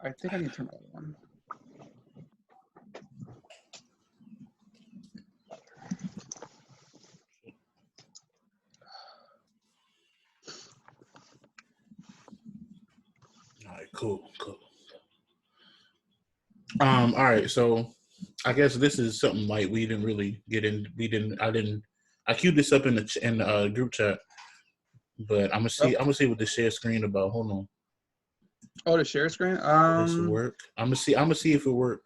I think I need to turn that one. All right, cool. All right, so I guess this is something like we didn't really get in. I queued this up in the group chat, but I'm gonna see what the share screen about. Hold on. Oh, the share screen. Does it work? I'm gonna see if it works.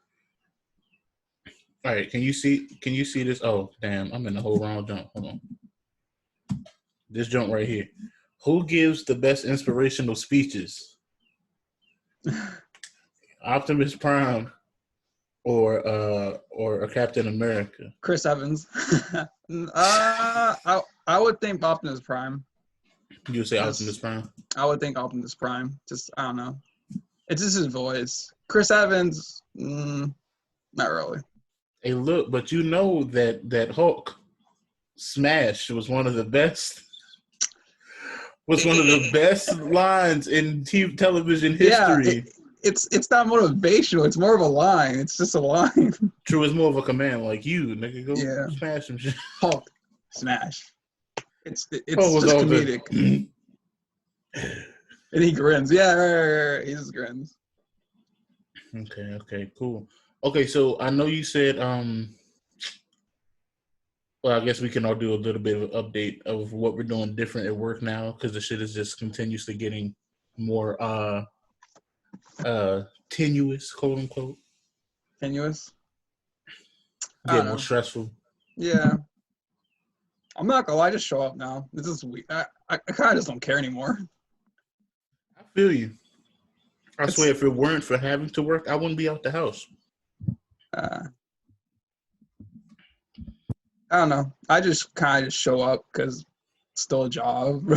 All right, can you see this? Oh, damn, I'm in the whole round jump. Hold on. This jump right here. Who gives the best inspirational speeches? Optimus Prime or a Captain America? Chris Evans. I would think Optimus Prime. You would say Optimus Prime? I would think Optimus Prime. Just, I don't know. It's just his voice. Chris Evans, not really. Hey, look, but you know that Hulk smash was one of the best. Was one of the best lines in television history. Yeah, it's not motivational. It's more of a line. It's just a line. True, it's more of a command. Like you, nigga, go smash some shit. Hulk, smash. It's just comedic. And he grins. Yeah, right. He just grins. Okay, cool. Okay, so I know you said, well, I guess we can all do a little bit of an update of what we're doing different at work now because the shit is just continuously getting more tenuous, quote unquote. Tenuous? Yeah, more stressful. Yeah. I'm not gonna lie, I just show up now. This is weird. I kind of just don't care anymore. I feel you. I swear, if it weren't for having to work, I wouldn't be out the house. I don't know. I just kind of just show up because it's still a job.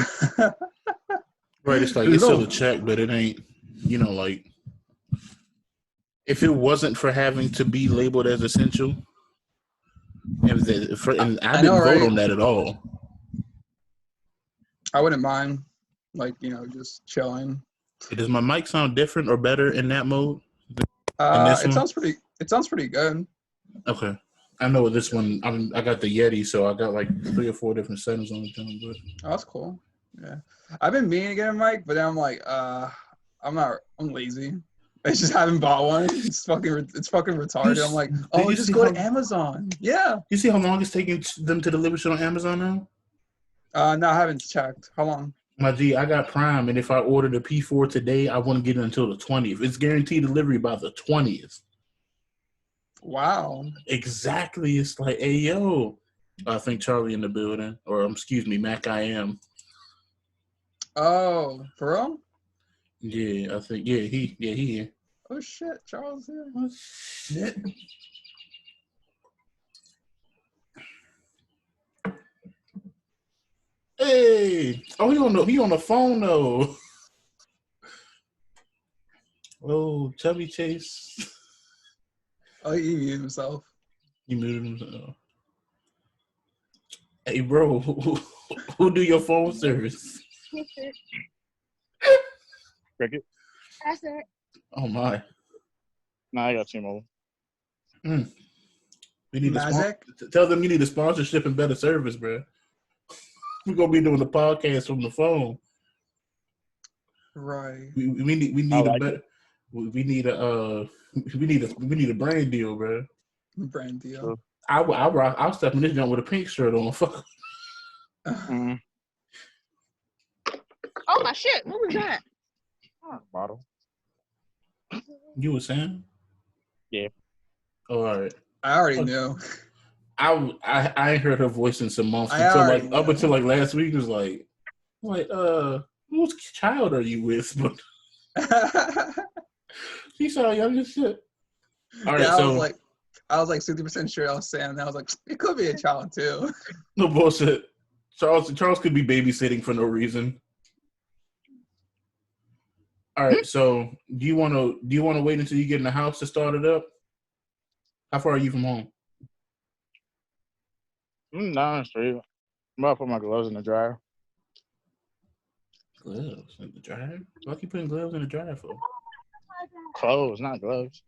Right, it's like it's still a check, but it ain't, like if it wasn't for having to be labeled as essential, and I didn't vote on that at all. I wouldn't mind, just chilling. Does my mic sound different or better in that mode? It sounds pretty good. Okay. I know this one. I got the Yeti, so I got like 3 or 4 different settings on the thing. But oh, that's cool. Yeah, I've been meaning to get a mic, but then I'm like, I'm lazy. I just haven't bought one. It's fucking retarded. I'm like, just go to Amazon. Yeah. You see how long it's taking them to deliver shit on Amazon now? No, I haven't checked. How long? My G, I got Prime, and if I order the P4 today, I won't get it until the 20th. It's guaranteed delivery by the 20th. Wow. Exactly. It's like, hey, yo. I think Charlie in the building. Or, excuse me, Mac I am. Oh, for real? Yeah, I think, he here. Oh, shit. Charles here. Oh, shit. Hey. Oh, he on the phone, though. Oh, Chubby Chase. Oh, he muted himself. He muted himself. Hey, bro, who do your phone service? Cricket. That's it. Oh, my. Nah, I got T-Mobile. We need tell them you need a sponsorship and better service, bro. We're going to be doing the podcast from the phone. Right. We need a better... We need a brand deal, bro. Brand deal. I'll step in this joint with a pink shirt on. Fuck. Oh my shit! What was that? Bottle. You were saying? Yeah. All right. I already knew. I ain't heard her voice in some months up until last week. It was like, whose child are you with? But she sounded young as shit. All right, yeah, so I was like 60% sure I was saying that. I was like, it could be a child too. No bullshit. Charles could be babysitting for no reason. All right, so do you want to wait until you get in the house to start it up? How far are you from home? I'm down the street. I'm about to put my gloves in the dryer. Gloves in the dryer? What you putting gloves in the dryer for? Clothes, not gloves.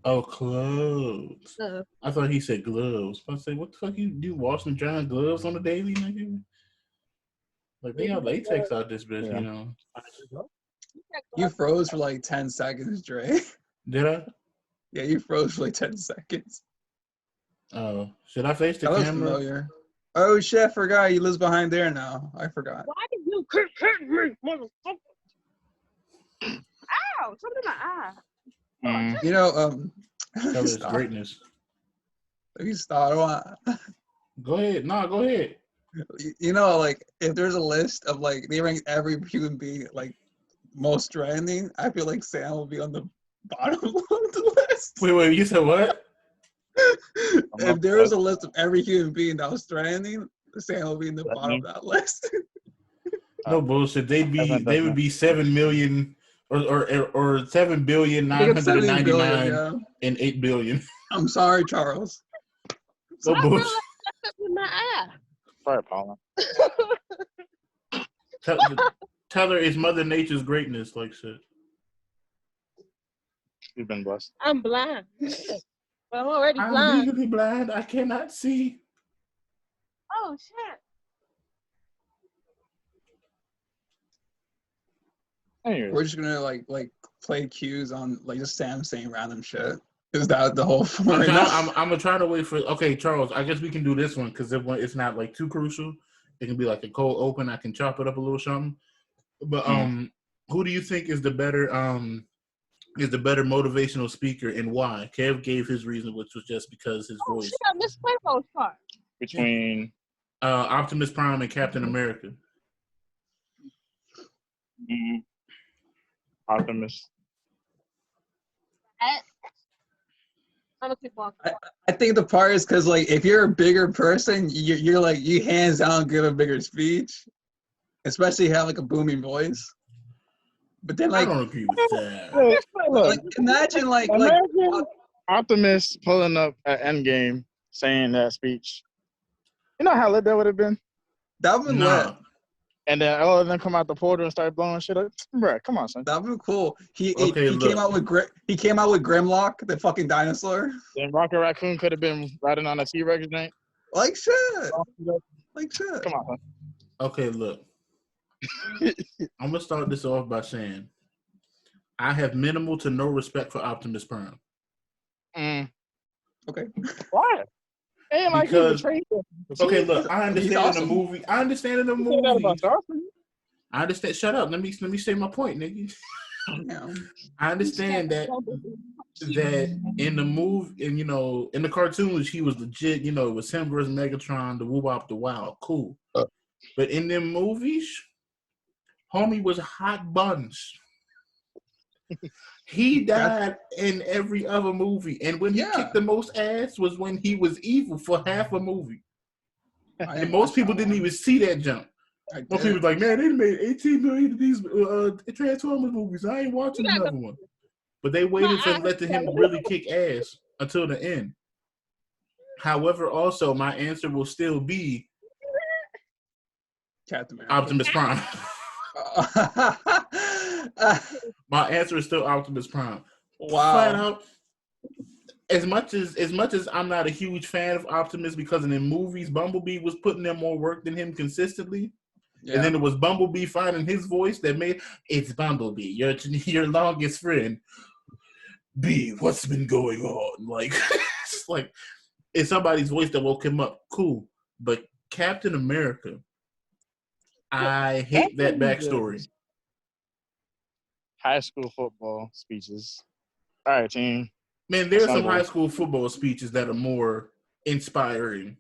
Oh, clothes. Uh, I thought he said gloves. I say, what the fuck you do? Wash and dry gloves on the daily, nigga? Like they got latex out this bitch, Yeah. you know. You froze for like 10 seconds, Dre. Did I? Yeah, you froze for like 10 seconds. Oh, should I face the That was camera? familiar. Oh shit, I forgot. He lives behind there now. I forgot. why did you keep hitting me, motherfucker? Ow! Something in my eye. Mm. You know, Tell us stop. greatness. You start. Go ahead. No, go ahead. You know, like if there's a list of like they rank every human being like most trending, I feel like Sam will be on the bottom of the list. Wait, you said what? If there was a list of every human being that was trending, Sam will be in the bottom of that list. No bullshit. They would be 7 million or 7 I think billion it's 7 billion, 999 yeah. and 8 billion. I'm sorry, Charles. No bullshit. In my eye. Sorry, Paula. Tell her it's Mother Nature's greatness, like shit. You've been blessed. I'm blind. But I'm already I'm blind. legally blind. I cannot see. Oh shit. Anyways, We're just gonna like play cues on like just Sam saying random shit. Is that the whole point right now? I'm gonna try to wait for. Okay, Charles. I guess we can do this one because it's not like too crucial. It can be like a cold open. I can chop it up a little something. But who do you think is the better motivational speaker and why? Kev gave his reason, which was just because his voice. Shit, I missed Quavo's part. between Optimus Prime and Captain America. Optimus. I'm gonna keep walking. I think the part is because like if you're a bigger person, you're like you hands down give a bigger speech, especially if you have like a booming voice. But then like, I don't agree with that. like imagine like Optimus pulling up at Endgame saying that speech. You know how lit that would have been? that would be lit. And then all of them come out the portal and start blowing shit up. Bruh, come on, son. That would be cool. He Okay, came out with Grimlock, the fucking dinosaur. Then Rocket Raccoon could have been riding on a T-Rex joint. Like shit. Like shit. Come on, son. Okay, look. I'm gonna start this off by saying I have minimal to no respect for Optimus Prime. Okay. Why? Ain't like he Because betrayed them. okay, look, I understand awesome. in the movie. I understand in the You say that movie. about Johnson? I understand. Shut up. Let me say my point, nigga. Yeah. I understand that in the movie, and in the cartoons, he was legit. It was him versus Megatron, the Woo-Wop, the Wow, cool. But in them movies, homie was hot buns. He died in every other movie, and when he kicked the most ass was when he was evil for half a movie. And most people didn't even see that jump. Most people was like, man, they made 18 million of these Transformers movies. I ain't watching another one. But they waited for him really kick ass until the end. However, also, my answer will still be Captain America. Optimus Prime. My answer is still Optimus Prime. Wow. Flat out. As much as I'm not a huge fan of Optimus because in the movies Bumblebee was putting in more work than him consistently, and then it was Bumblebee finding his voice that made it's Bumblebee, your longest friend. B, what's been going on? Like, it's like it's somebody's voice that woke him up. Cool, but Captain America, I hate that backstory. High school football speeches. All right, team. Man, there's some high school football speeches that are more inspiring.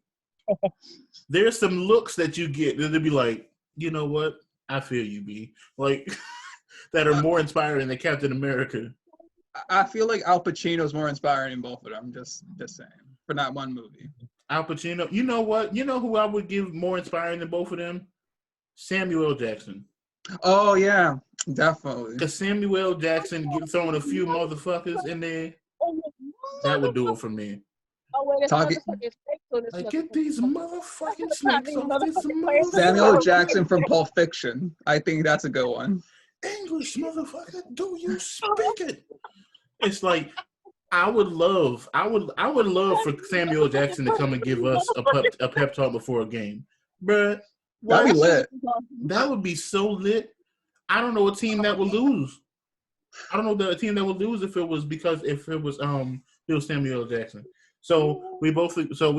There's some looks that you get that'll be like, you know what? I feel you, B. Like, that are more inspiring than Captain America. I feel like Al Pacino's more inspiring in both of them. Just saying. For not one movie. Al Pacino. You know what? You know who I would give more inspiring than both of them? Samuel L. Jackson. Oh, yeah. Definitely. Because Samuel L. Jackson throwing a few motherfuckers in there, that would do it for me. Oh, wait, it's Talking motherfucking snakes on this Like, get these motherfucking I snakes mean, off this motherfucking players. Samuel motherfucker. Jackson from Pulp Fiction. I think that's a good one. English, motherfucker. Do you speak it? It's like I would love for Samuel Jackson to come and give us a pep talk before a game, bruh. That'd be lit. That would be so lit. I don't know a team that would lose. I don't know the team that would lose if it was Samuel Jackson. So we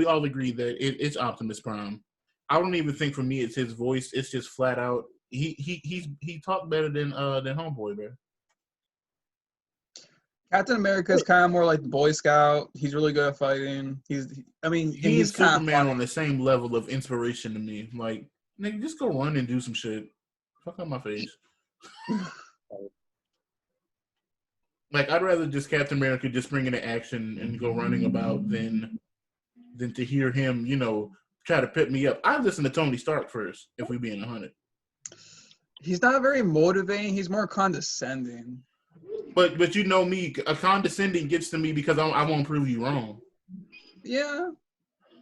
all agree that it's Optimus Prime. I don't even think for me it's his voice. It's just flat out. He talked better than Homeboy, man. Captain America is kind of more like the Boy Scout. He's really good at fighting. He's He's Superman on the same level of inspiration to me. Like, nigga, just go run and do some shit. Fuck out my face. Like, I'd rather just Captain America just bring into action and go running about than to hear him, try to pep me up. I listen to Tony Stark first, if we being 100. He's not very motivating. He's more condescending. But you know me, a condescending gets to me because I won't prove you wrong. Yeah,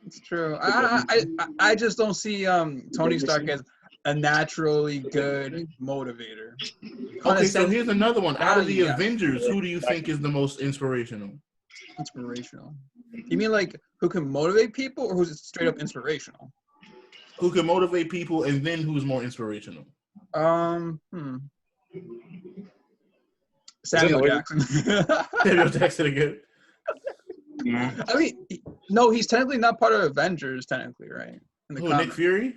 it's true. I just don't see Tony Stark as a naturally good motivator. Okay, so here's another one. Out of the Avengers, who do you think is the most inspirational? Inspirational. You mean like who can motivate people, or who's straight up inspirational? Who can motivate people, and then who's more inspirational? Samuel Jackson. Samuel Jackson again. I mean, no, he's technically not part of Avengers, technically, right? In the Nick Fury?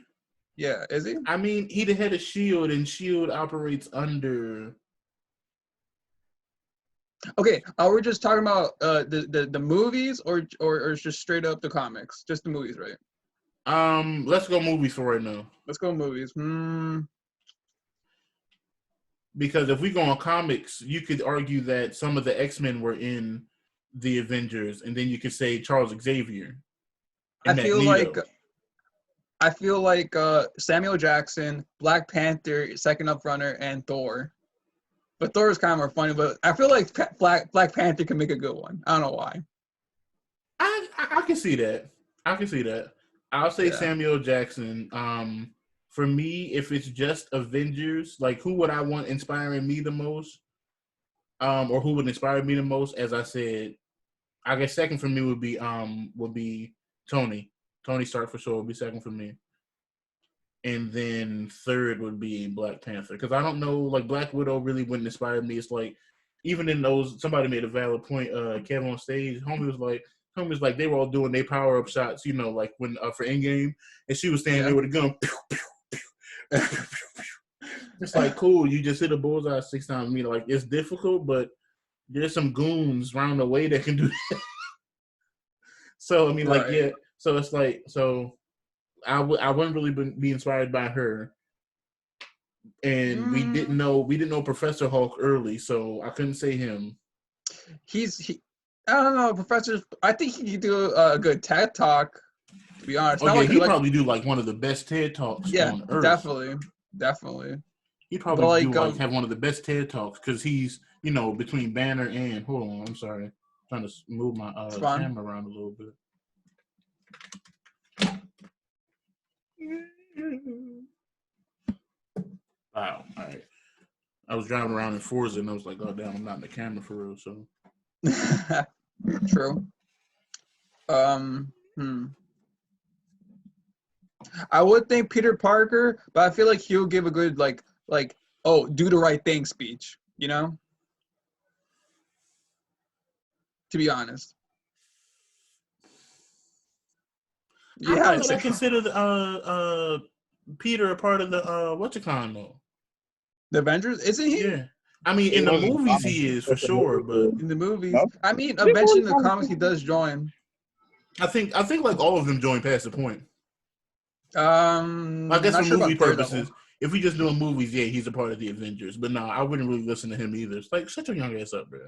Yeah, is he? I mean, he the head of S.H.I.E.L.D., and S.H.I.E.L.D. operates under... Okay, are we just talking about the movies, or just straight up the comics? Just the movies, right? Let's go movies for right now. Let's go movies. Because if we go on comics, you could argue that some of the X-Men were in the Avengers, and then you could say Charles Xavier. I feel like Samuel Jackson, Black Panther, second up runner, and Thor. But Thor is kind of more funny. But I feel like Black Panther can make a good one. I don't know why. I can see that. I'll say Samuel Jackson. For me, if it's just Avengers, like who would I want inspiring me the most? Or who would inspire me the most? As I said, I guess second for me would be Tony. Tony Stark for sure would be second for me. And then third would be Black Panther. Because I don't know, like Black Widow really wouldn't inspire me. It's like, even in those, somebody made a valid point, Kevin on stage, homie was like, they were all doing their power-up shots, like when for Endgame, and she was standing there with a gun. Pew, pew, pew, pew, pew, pew. It's like, cool, you just hit a bullseye 6 times. Like, it's difficult, but there's some goons around the way that can do that. So, yeah. So it's like, I wouldn't really be inspired by her. And we didn't know Professor Hulk early, so I couldn't say him. I don't know, Professor. I think he could do a good TED talk. To be honest, He'd probably do like one of the best TED talks on Earth. Definitely. He'd probably have one of the best TED talks because he's between Banner and hold on, I'm sorry, I'm trying to move my camera around a little bit. Wow, all right. I was driving around in Forza and I was like, oh damn, I'm not in the camera for real, so. True. I would think Peter Parker, but I feel like he'll give a good do the right thing speech, To be honest. Yeah, I consider Peter a part of the though. The Avengers, isn't he? Yeah. I mean, in the movies he is for sure, but in the movies, I mean, eventually in the comics he does join. I think like all of them join past the point. I guess for movie purposes, if we just doing movies, yeah, he's a part of the Avengers. But no, I wouldn't really listen to him either. It's like, shut your young ass up, bro.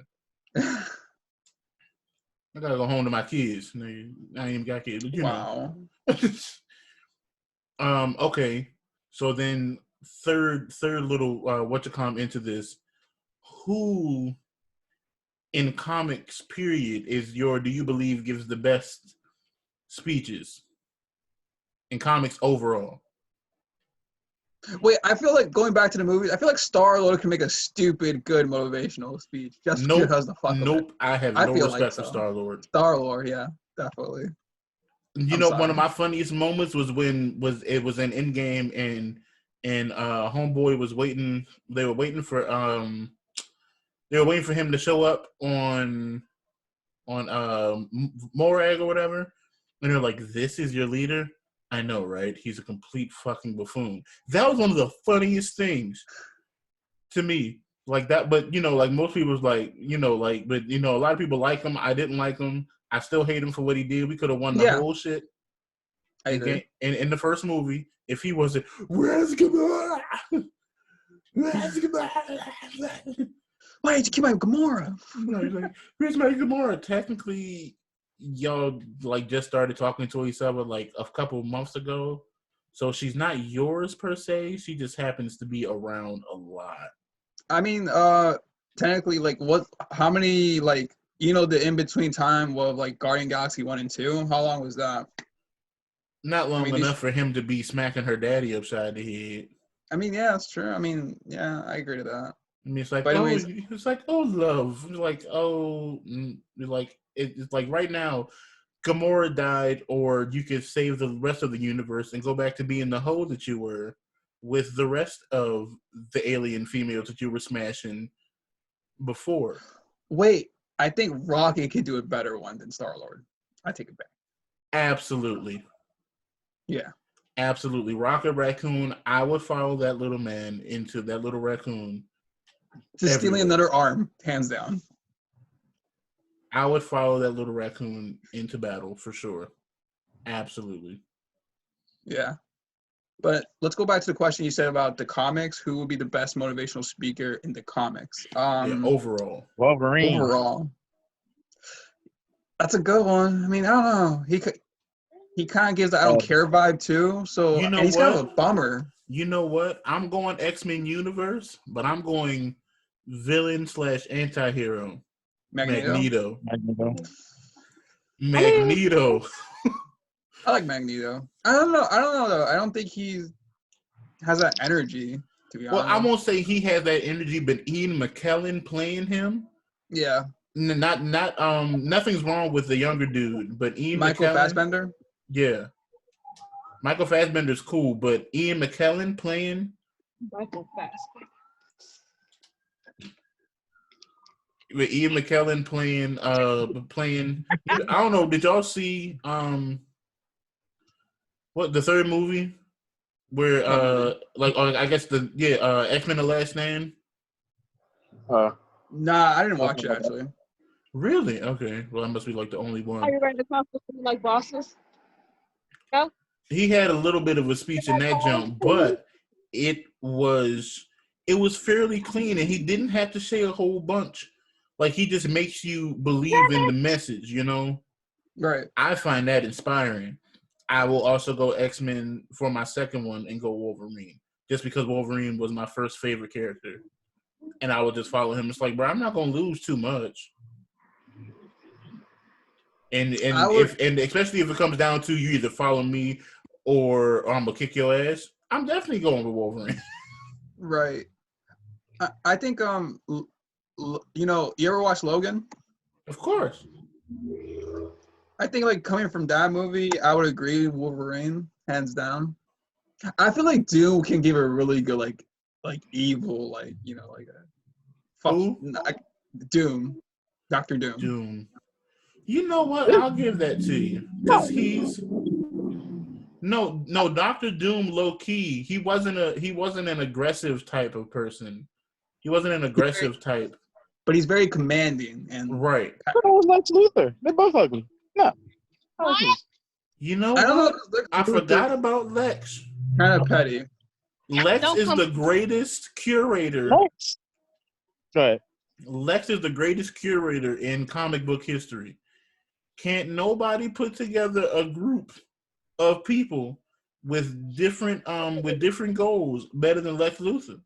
I gotta go home to my kids. I ain't even got kids, but wow. Okay. So then third little into this. Who in comics period do you believe gives the best speeches in comics overall. Wait, I feel like going back to the movies, I feel like Star-Lord can make a stupid good motivational speech just because the fuck of it. I have no respect for Star-Lord. Star-Lord, yeah, definitely. One of my funniest moments was when it was in Endgame and Homeboy was waiting. They were waiting for him to show up on Morag or whatever, and they're like, "This is your leader." I know, right? He's a complete fucking buffoon. That was one of the funniest things to me. Like that, but like most people was like, but a lot of people like him. I didn't like him. I still hate him for what he did. We could have won the whole shit. I agree. In the first movie, if he wasn't, where's Gamora? Where's Gamora? Why did you keep my Gamora? Like, where's my Gamora? Technically, y'all just started talking to each other like a couple months ago, so she's not yours per se. She just happens to be around a lot. I mean, technically, how many the in between time of Guardian Galaxy 1 and 2? How long was that? Not long enough for him to be smacking her daddy upside the head. I mean, yeah, that's true. I mean, yeah, I agree to that. I mean, it's like, love. It's like right now, Gamora died, or you could save the rest of the universe and go back to being the hoe that you were with the rest of the alien females that you were smashing before. Wait, I think Rocket could do a better one than Star-Lord. I take it back. Absolutely. Yeah. Absolutely. Rocket Raccoon, I would follow that little man into that little raccoon. Just stealing another arm, hands down. I would follow that little raccoon into battle for sure. Absolutely. Yeah. But let's go back to the question you said about the comics. Who would be the best motivational speaker in the comics? Overall. Wolverine. Overall. That's a good one. I mean, I don't know. He kind of gives the I don't care vibe too. So and he's kind of a bummer. You know what? I'm going X-Men universe, but I'm going villain / anti-hero. Magneto. I like Magneto. I don't know though. I don't think he has that energy, to be honest. Well, I won't say he has that energy, but Ian McKellen playing him. Yeah. Nothing's wrong with the younger dude, but Michael Fassbender. Yeah. Michael Fassbender's cool, but Ian McKellen playing Michael Fassbender. With Ian McKellen playing I don't know, did y'all see what the third movie where I guess X-Men The Last Stand? Nah, I didn't watch it actually. Really? Okay. Well, I must be the only one. Are you ready to talk to like bosses? Go. He had a little bit of a speech in that jump, but it was fairly clean, and he didn't have to say a whole bunch. He just makes you believe in the message, Right. I find that inspiring. I will also go X-Men for my second one and go Wolverine, just because Wolverine was my first favorite character, and I will just follow him. It's bro, I'm not gonna lose too much. And especially if it comes down to you either follow me or I'm gonna kick your ass, I'm definitely going with Wolverine. Right. I think you ever watch Logan? Of course. I think coming from that movie, I would agree Wolverine, hands down. I feel like Doom can give a really good evil Doom. Dr. Doom. You know what? I'll give that to you. Because he's Dr. Doom low key. He wasn't an aggressive type of person. He wasn't an aggressive type. But he's very commanding and right. That was Lex Luthor. They're both ugly. No. You know I don't what? know. I forgot about Lex. Kind of petty. Lex is the greatest curator. Lex. Go ahead. Lex is the greatest curator in comic book history. Can't nobody put together a group of people with different goals better than Lex Luthor.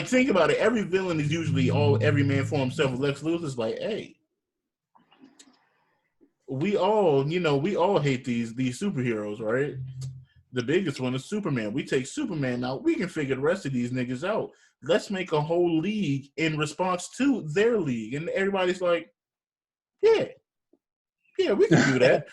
Think about it. Every villain is usually every man for himself. Lex Luthor's hey, we all hate these superheroes, right? The biggest one is Superman. We take Superman out, we can figure the rest of these niggas out. Let's make a whole league in response to their league. And everybody's like, yeah, we can do that.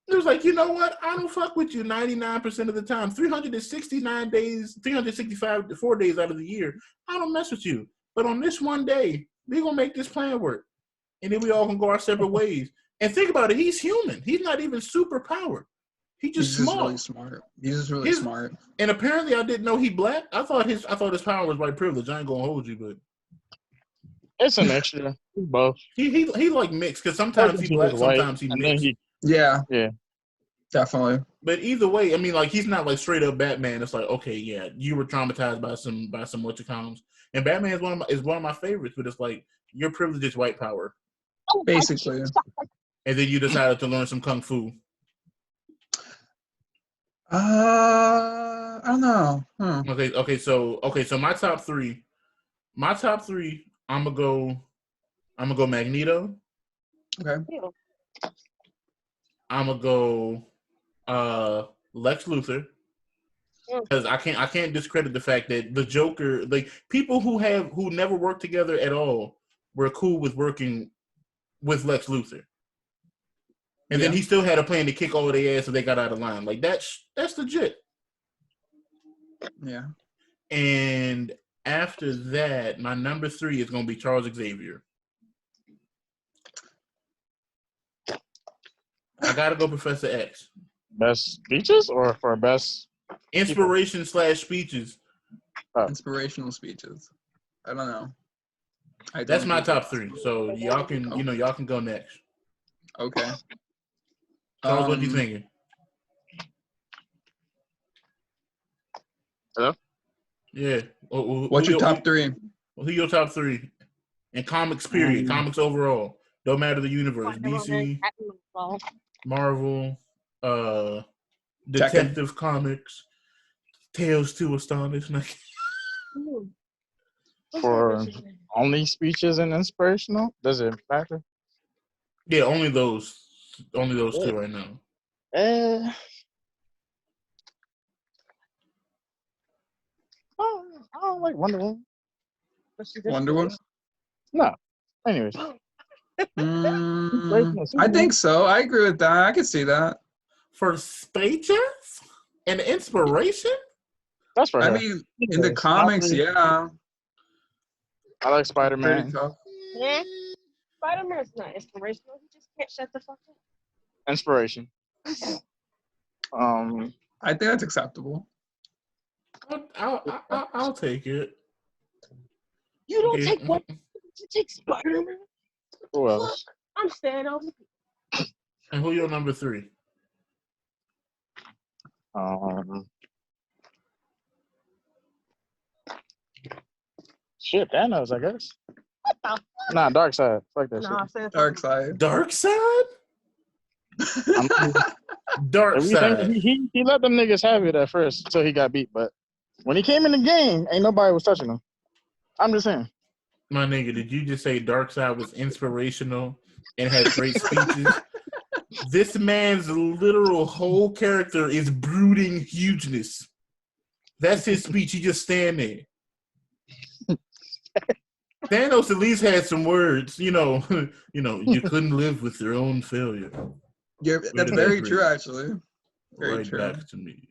It was like, you know what? I don't fuck with you 99% of the time. 369 days, 365, 4 days out of the year, I don't mess with you. But on this one day, we're going to make this plan work. And then we all can go our separate ways. And think about it, he's human. He's not even super powered. He's just really smart. He's just really smart. And apparently I didn't know he black. I thought his power was white privilege. I ain't gonna hold you, but it's an extra. Both. He like mixed, because sometimes he black, sometimes he mixed. Yeah. Definitely. But either way, I mean, like, he's not like straight up Batman. It's like, okay, yeah, you were traumatized by some whatchacoms. And Batman is one of my favorites, but it's like, your privilege is white power. Basically. And then you decided to learn some kung fu. I don't know. Okay. So my top three, I'm gonna go Magneto. Okay. I'm gonna go Lex Luthor, because I can't discredit the fact that the Joker, like, people who never worked together at all were cool with working with Lex Luthor. And then he still had a plan to kick all of their ass if they got out of line. Like, that's legit. Yeah. And after that, my number 3 is going to be Charles Xavier. I got to go Professor X. Best speeches or for best? Inspiration / speeches. Inspirational speeches. I don't know. That's my top 3. So y'all can, y'all can go next. Okay. Charles, what you thinking? Hello? Yeah. What's your top 3? Who your top 3? And comics, period. Comics overall. Don't matter the universe. DC, Marvel, Detective Comics, Tales to Astonish. For only speeches and inspirational? Does it matter? Yeah, only those 2 right now. I don't like Wonder Woman. Wonder Woman? No. Anyways. I think so. I agree with that. I can see that. For speeches and inspiration? That's for her. I mean, in the comics, yeah. I like Spider-Man. Yeah. Spider-Man's not inspirational. He just can't shut the fuck up. Inspiration. I think that's acceptable. I'll take it. You don't take one. You take Spider-Man. Who else? I'm staying over. And who your number 3? Shit, Thanos, I guess. Nah, Darkseid. Fuck that shit. Darkseid. Darkseid? Darkseid. He let them niggas have it at first until he got beat, but when he came in the game, ain't nobody was touching him. I'm just saying. My nigga, did you just say Darkseid was inspirational and had great speeches? This man's literal whole character is brooding hugeness. That's his speech. He just stand there. Thanos at least had some words. You couldn't live with your own failure. That's very true, actually. Very true. Back to me.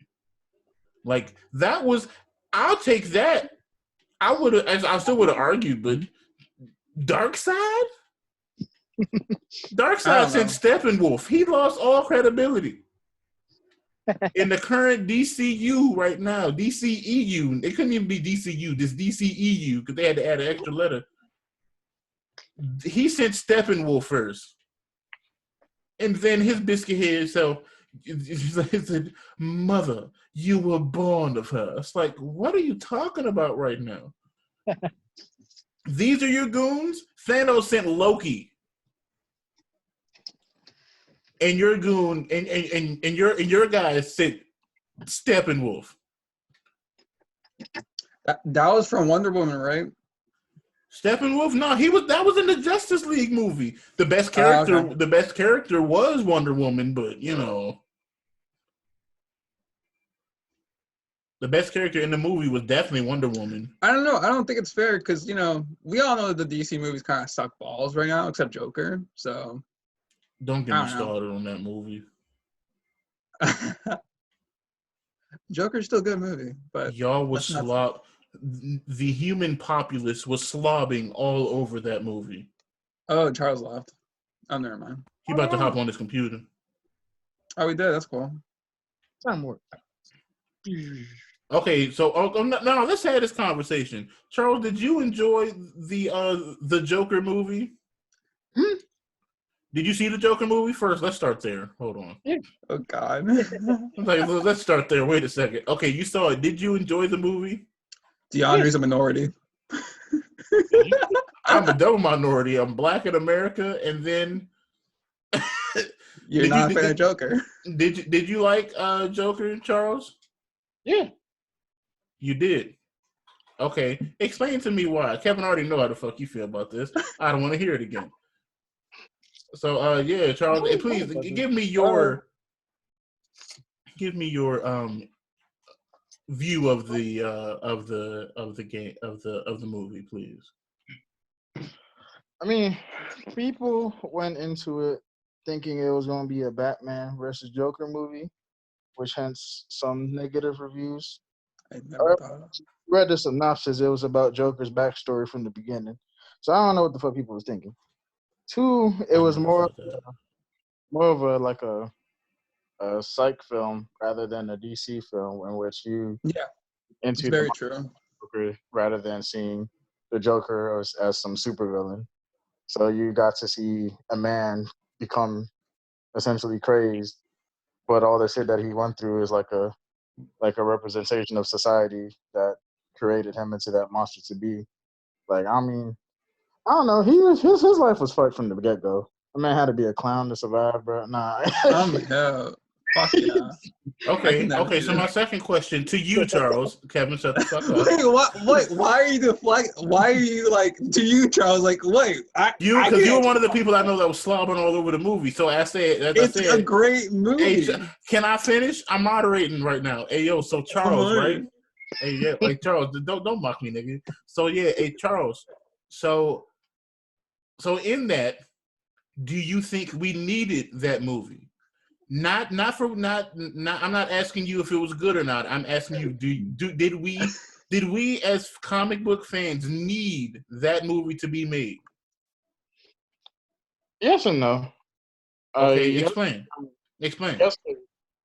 Like, that was. I'll take that. I still would have argued, but Darkseid sent Steppenwolf. He lost all credibility. In the current DCU right now, DCEU, it couldn't even be DCU, this DCEU, because they had to add an extra letter. He sent Steppenwolf first. And then his Biscuithead self, he said, "Mother, you were born of her." It's like, what are you talking about right now? These are your goons? Thanos sent Loki. And your goon and your guys sent Steppenwolf. That was from Wonder Woman, right? Steppenwolf? No, that was in the Justice League movie. The best character was Wonder Woman, but the best character in the movie was definitely Wonder Woman. I don't know. I don't think it's fair because we all know that the DC movies kind of suck balls right now, except Joker. So don't get me started on that movie. Joker's still a good movie, but y'all was the human populace was slobbing all over that movie. Oh, Charles left. Oh, never mind. He about to hop on his computer. Oh, we did. That's cool. Time work. Okay, so now let's have this conversation. Charles, did you enjoy the Joker movie? Did you see the Joker movie first? Let's start there. Hold on. Oh God. Let's start there. Wait a second. Okay, you saw it. Did you enjoy the movie? DeAndre's a minority. I'm a double minority. I'm black in America, and then you're not a fan of Joker. Did you like Joker, Charles? Yeah. You did. Okay. Explain to me why. Kevin already know how the fuck you feel about this. I don't want to hear it again. So yeah, Charles, please give me your view of the game of the movie, please. I mean, people went into it thinking it was going to be a Batman versus Joker movie, which hence some negative reviews. I never read the synopsis. It was about Joker's backstory from the beginning, so I don't know what the fuck people was thinking. 2, it was more of a psych film rather than a DC film in which you it's very true. Joker rather than seeing the Joker as some supervillain. So you got to see a man become essentially crazed, but all the shit that he went through is like a representation of society that created him into that monster to be. Like, I mean, I don't know. His life was fucked from the get go. The man had to be a clown to survive, bro. Nah. No. Fuck yeah. Okay. So my second question to you, Charles. Kevin, shut the fuck up. Wait, why are you Why are you like to you, Charles? Like, wait, because you were one of the people I know that was slobbing all over the movie. So I said, it's a great movie. Hey, can I finish? I'm moderating right now. Hey yo, so Charles, right? Hey yeah, like Charles, don't mock me, nigga. So yeah, hey Charles. So in that, do you think we needed that movie? Not. I'm not asking you if it was good or not. I'm asking you, did we as comic book fans need that movie to be made? Yes and no. Okay, explain. Explain. Yes,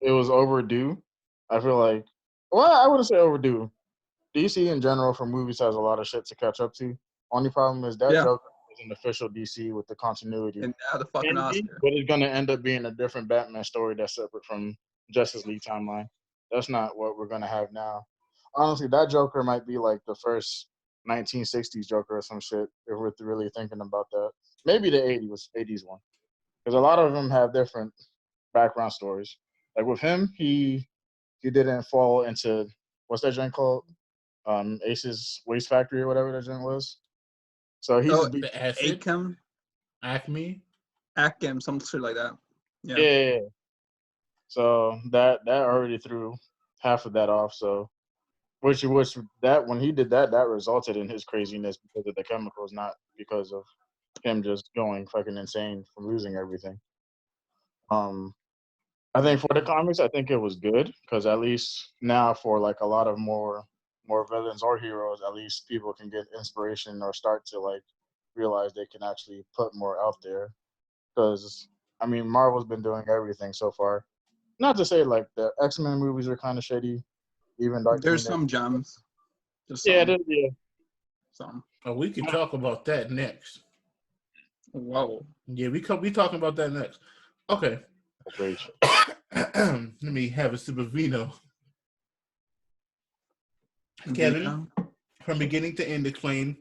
it was overdue. I feel like, well, I wouldn't say overdue. DC in general for movies has a lot of shit to catch up to. Only problem is that Joker is an official DC with the continuity. And now the fucking Oscar. But it's going to end up being a different Batman story that's separate from Justice League timeline. That's not what we're going to have now. Honestly, that Joker might be like the first 1960s Joker or some shit, if we're really thinking about that. Maybe the 80s one. Because a lot of them have different background stories. Like with him, he didn't fall into, what's that joint called? Ace's Waste Factory or whatever that joint was. So he's the acid. Acme, some shit like that. Yeah. So that already threw half of that off. So which that when he did that resulted in his craziness because of the chemicals, not because of him just going fucking insane from losing everything. I think for the comics, I think it was good because at least now for like a lot of more villains or heroes, at least people can get inspiration or start to like realize they can actually put more out there. Because I mean, Marvel's been doing everything so far. Not to say like the X-Men movies are kind of shitty. Even there's some gems. Yeah. Some. Oh, we can talk about that next. Whoa. Yeah, we talking about that next. Okay. That's great. Let me have a sip of vino. Kevin, from beginning to end, explain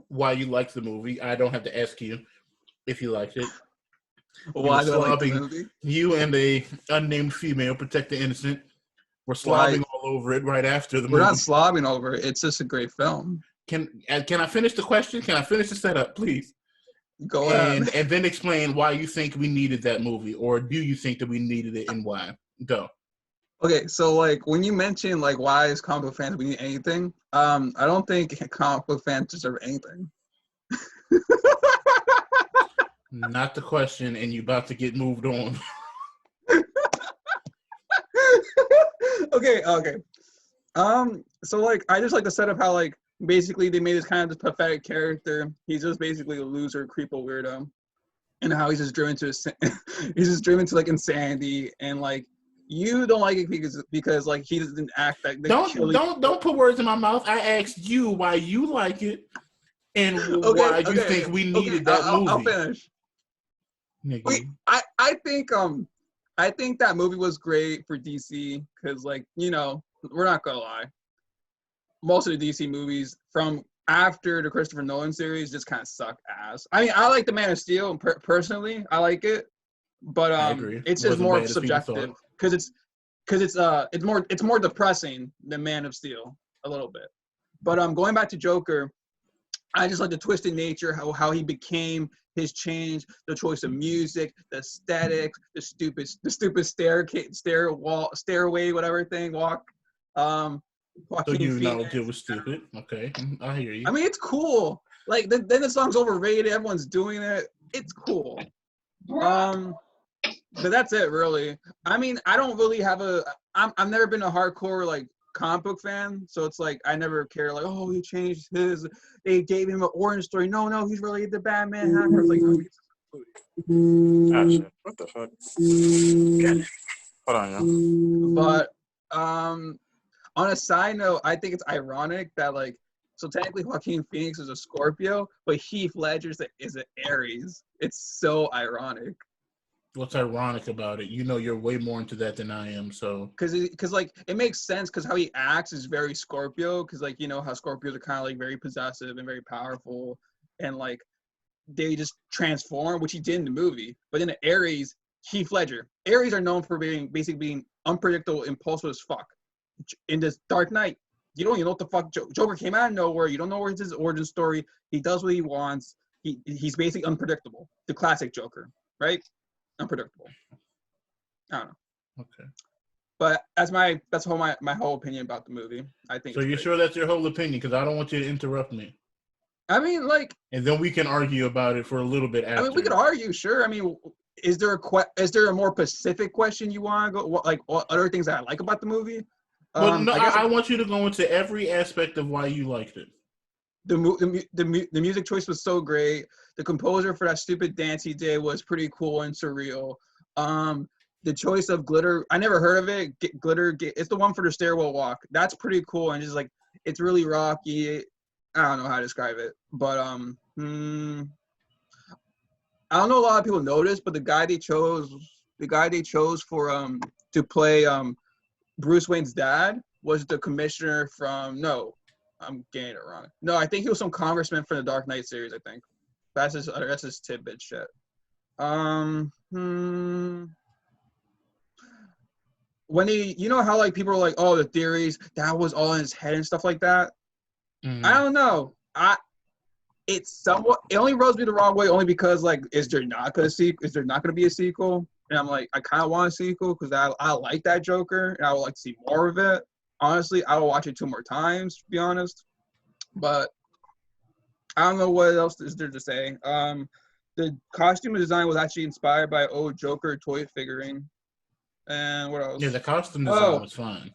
why you liked the movie. I don't have to ask you if you liked it. Why do I like the movie? You and a unnamed female, protect the innocent, were slobbing all over it right after the movie. We're not slobbing over it. It's just a great film. Can I finish the question? Can I finish the setup, please? Go ahead. And then explain why you think we needed that movie, or do you think that we needed it and why? Go. Okay, so like when you mention like why is comic book fans we need anything, I don't think comic book fans deserve anything. Not the question, and you about to get moved on. Okay. So like I just like the setup how like basically they made this kind of this pathetic character. He's just basically a loser, creepo weirdo, and how he's just driven to like insanity, and like you don't like it because like he doesn't act like don't put words in my mouth. I asked you why you like it and why you think we needed that movie. I'll finish. Wait, I think that movie was great for DC because like we're not gonna lie, most of the DC movies from after the Christopher Nolan series just kind of suck ass. I mean, I like the Man of Steel personally. I like it, but I agree. it's just more subjective because it's more depressing than Man of Steel a little bit. But going back to Joker, I just like the twisted nature, how he became, his change, the choice of music, the aesthetics, the stupid stairway, whatever thing, walk. So you acknowledge it was stupid. Okay, I hear you. I mean, it's cool. Like then the song's overrated. Everyone's doing it. It's cool. But that's it, really. I mean, I don't really have I've never been a hardcore like comic book fan, so it's like I never care like, oh, he changed they gave him an origin story. No, he's related to Batman. It's like, oh, shit. What the fuck? Hold on, yo. But on a side note, I think it's ironic that like, so technically Joaquin Phoenix is a Scorpio, but Heath Ledger is an Aries. It's so ironic. What's ironic about it? You're way more into that than I am, so. Because like, it makes sense because how he acts is very Scorpio, because like, how Scorpios are kind of like very possessive and very powerful, and like, they just transform, which he did in the movie. But in the Aries, Heath Ledger. Aries are known for basically being unpredictable, impulsive as fuck. In this Dark Knight, you don't even know what the fuck Joker came out of nowhere. You don't know where's his origin story. He does what he wants. He's basically unpredictable. The classic Joker, right? Unpredictable. I don't know. Okay. But that's my whole opinion about the movie. I think. So you're sure that's your whole opinion? Because I don't want you to interrupt me. I mean, like. And then we can argue about it for a little bit after. I mean, we could argue, sure. I mean, is there a more specific question you want to go? What other things that I like about the movie? But no, I want you to go into every aspect of why you liked it. The music choice was so great. The composer for that stupid dance he did was pretty cool and surreal. The choice of glitter, I never heard of it. Glitter, it's the one for the stairwell walk. That's pretty cool and just like it's really rocky. I don't know how to describe it, but I don't know a lot of people noticed, but the guy they chose for to play Bruce Wayne's dad was the commissioner from I'm getting it wrong. No, I think he was some congressman from the Dark Knight series, I think. That's his tidbit shit. When how like people are like, oh, the theories, that was all in his head and stuff like that. Mm-hmm. I don't know. It only rubs me the wrong way only because like, is there not going to be a sequel? And I'm like, I kind of want a sequel because I like that Joker and I would like to see more of it. Honestly, I will watch it 2 more times, to be honest. But I don't know what else is there to say. The costume design was actually inspired by old Joker toy figurine. And what else? Yeah, the costume design was fun.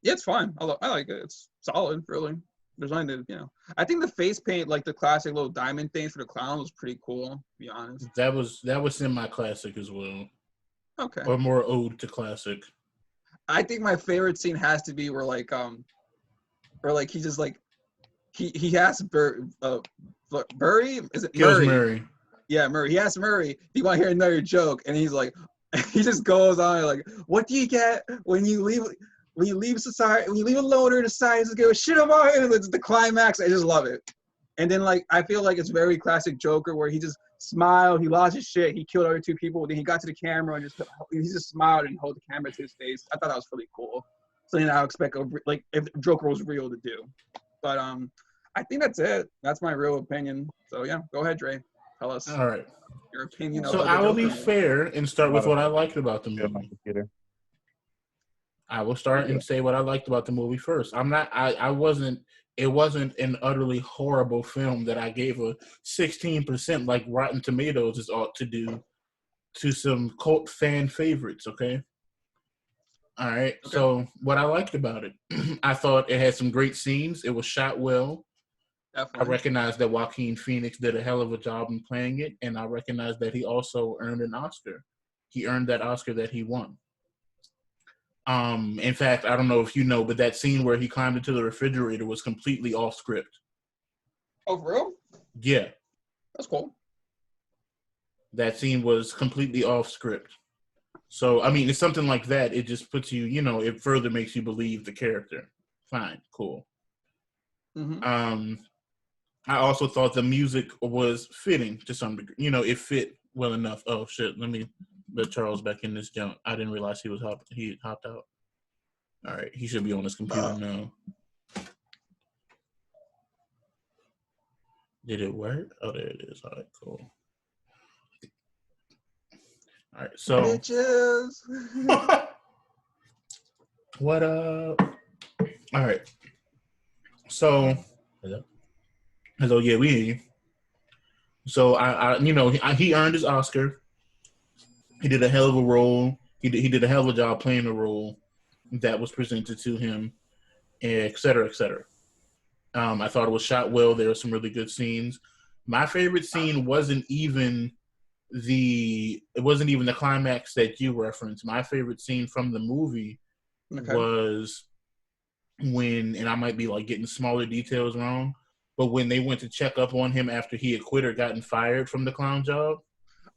Yeah, it's fun. I like it. It's solid, really. There's nothing to, I think the face paint, like the classic little diamond things for the clown, was pretty cool, to be honest. That was semi-classic as well. Okay. Or more ode to classic. I think my favorite scene has to be where he just like he asks Burry, is it Murray? Yeah, Murray. He asks Murray, do you want to hear another joke? And he's like, he just goes on like, what do you get when you leave society, when you leave a loner in society, just give a shit about it, and it's the climax. I just love it. And then like I feel like it's very classic Joker where he just smiled, he lost his shit, he killed other 2 people, then he got to the camera and he just smiled and held the camera to his face. I thought that was really cool. Something I would expect if Joker was real to do. But I think that's it. That's my real opinion. So yeah, go ahead, Dre. Tell us All right. your opinion of So the I will be Joker movie. fair and start with what I liked about the Yeah, my movie. computer. I will start and say what I liked about the movie first. It wasn't an utterly horrible film that I gave a 16% like Rotten Tomatoes is ought to do to some cult fan favorites, okay? All right. Okay. So what I liked about it, I thought it had some great scenes. It was shot well. Definitely. I recognize that Joaquin Phoenix did a hell of a job in playing it, and I recognize that he also earned an Oscar. He earned that Oscar that he won. In fact, I don't know if you know, but that scene where he climbed into the refrigerator was completely off script. Oh, for real? Yeah. That's cool. That scene was completely off script. So, I mean, it's something like that. It just puts you, it further makes you believe the character. Fine, cool. Mm-hmm. I also thought the music was fitting to some degree. It fit well enough. Oh, shit. Let me let Charles back in this junk. I didn't realize he hopped out. All right. He should be on his computer now. Did it work? Oh, there it is. All right, cool. All right, so bitches. What up? All right. So hello, yeah, we hear you. So he earned his Oscar. He did a hell of a role. He did a hell of a job playing the role that was presented to him, et cetera, et cetera. I thought it was shot well. There were some really good scenes. My favorite scene wasn't even the climax that you referenced. My favorite scene from the movie was when, and I might be like getting smaller details wrong, but when they went to check up on him after he had quit or gotten fired from the clown job.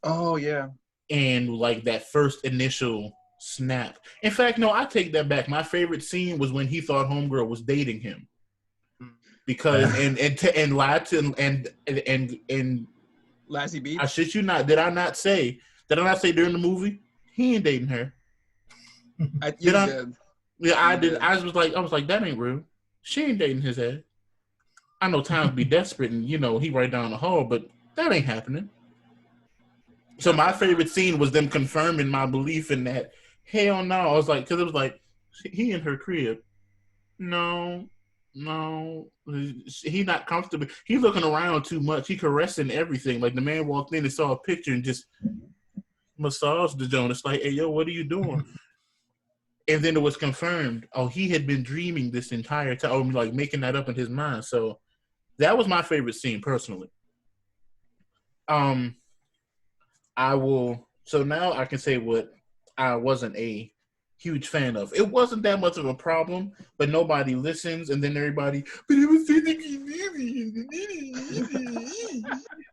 Oh yeah. And like that first initial snap. In fact, no, I take that back. My favorite scene was when he thought Homegirl was dating him. Because and lied to and Lassie Beach. I shit you not. Did I not say during the movie he ain't dating her? You did. Yeah, I did. I was like, that ain't real. She ain't dating his ass. I know times be desperate and he right down the hall, but that ain't happening. So my favorite scene was them confirming my belief in that. Hell no. I was like, because it was like, he in her crib. No. He not comfortable. He looking around too much. He caressing everything. Like the man walked in and saw a picture and just massaged the joint. It's like, hey, yo, what are you doing? And then it was confirmed. Oh, he had been dreaming this entire time, or like making that up in his mind. So that was my favorite scene personally. So now I can say what I wasn't a huge fan of. It wasn't that much of a problem, but nobody listens, and then everybody, but it was such a good movie, and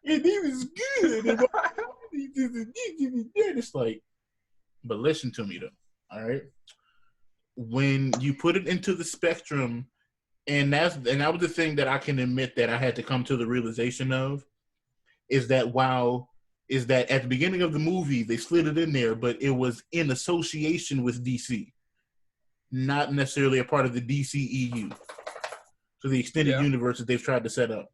it was good. It's like, but listen to me though, all right? When you put it into the spectrum, and that was the thing that I can admit that I had to come to the realization of, is that at the beginning of the movie, they slid it in there, but it was in association with DC, not necessarily a part of the DCEU. So the extended universe that they've tried to set up.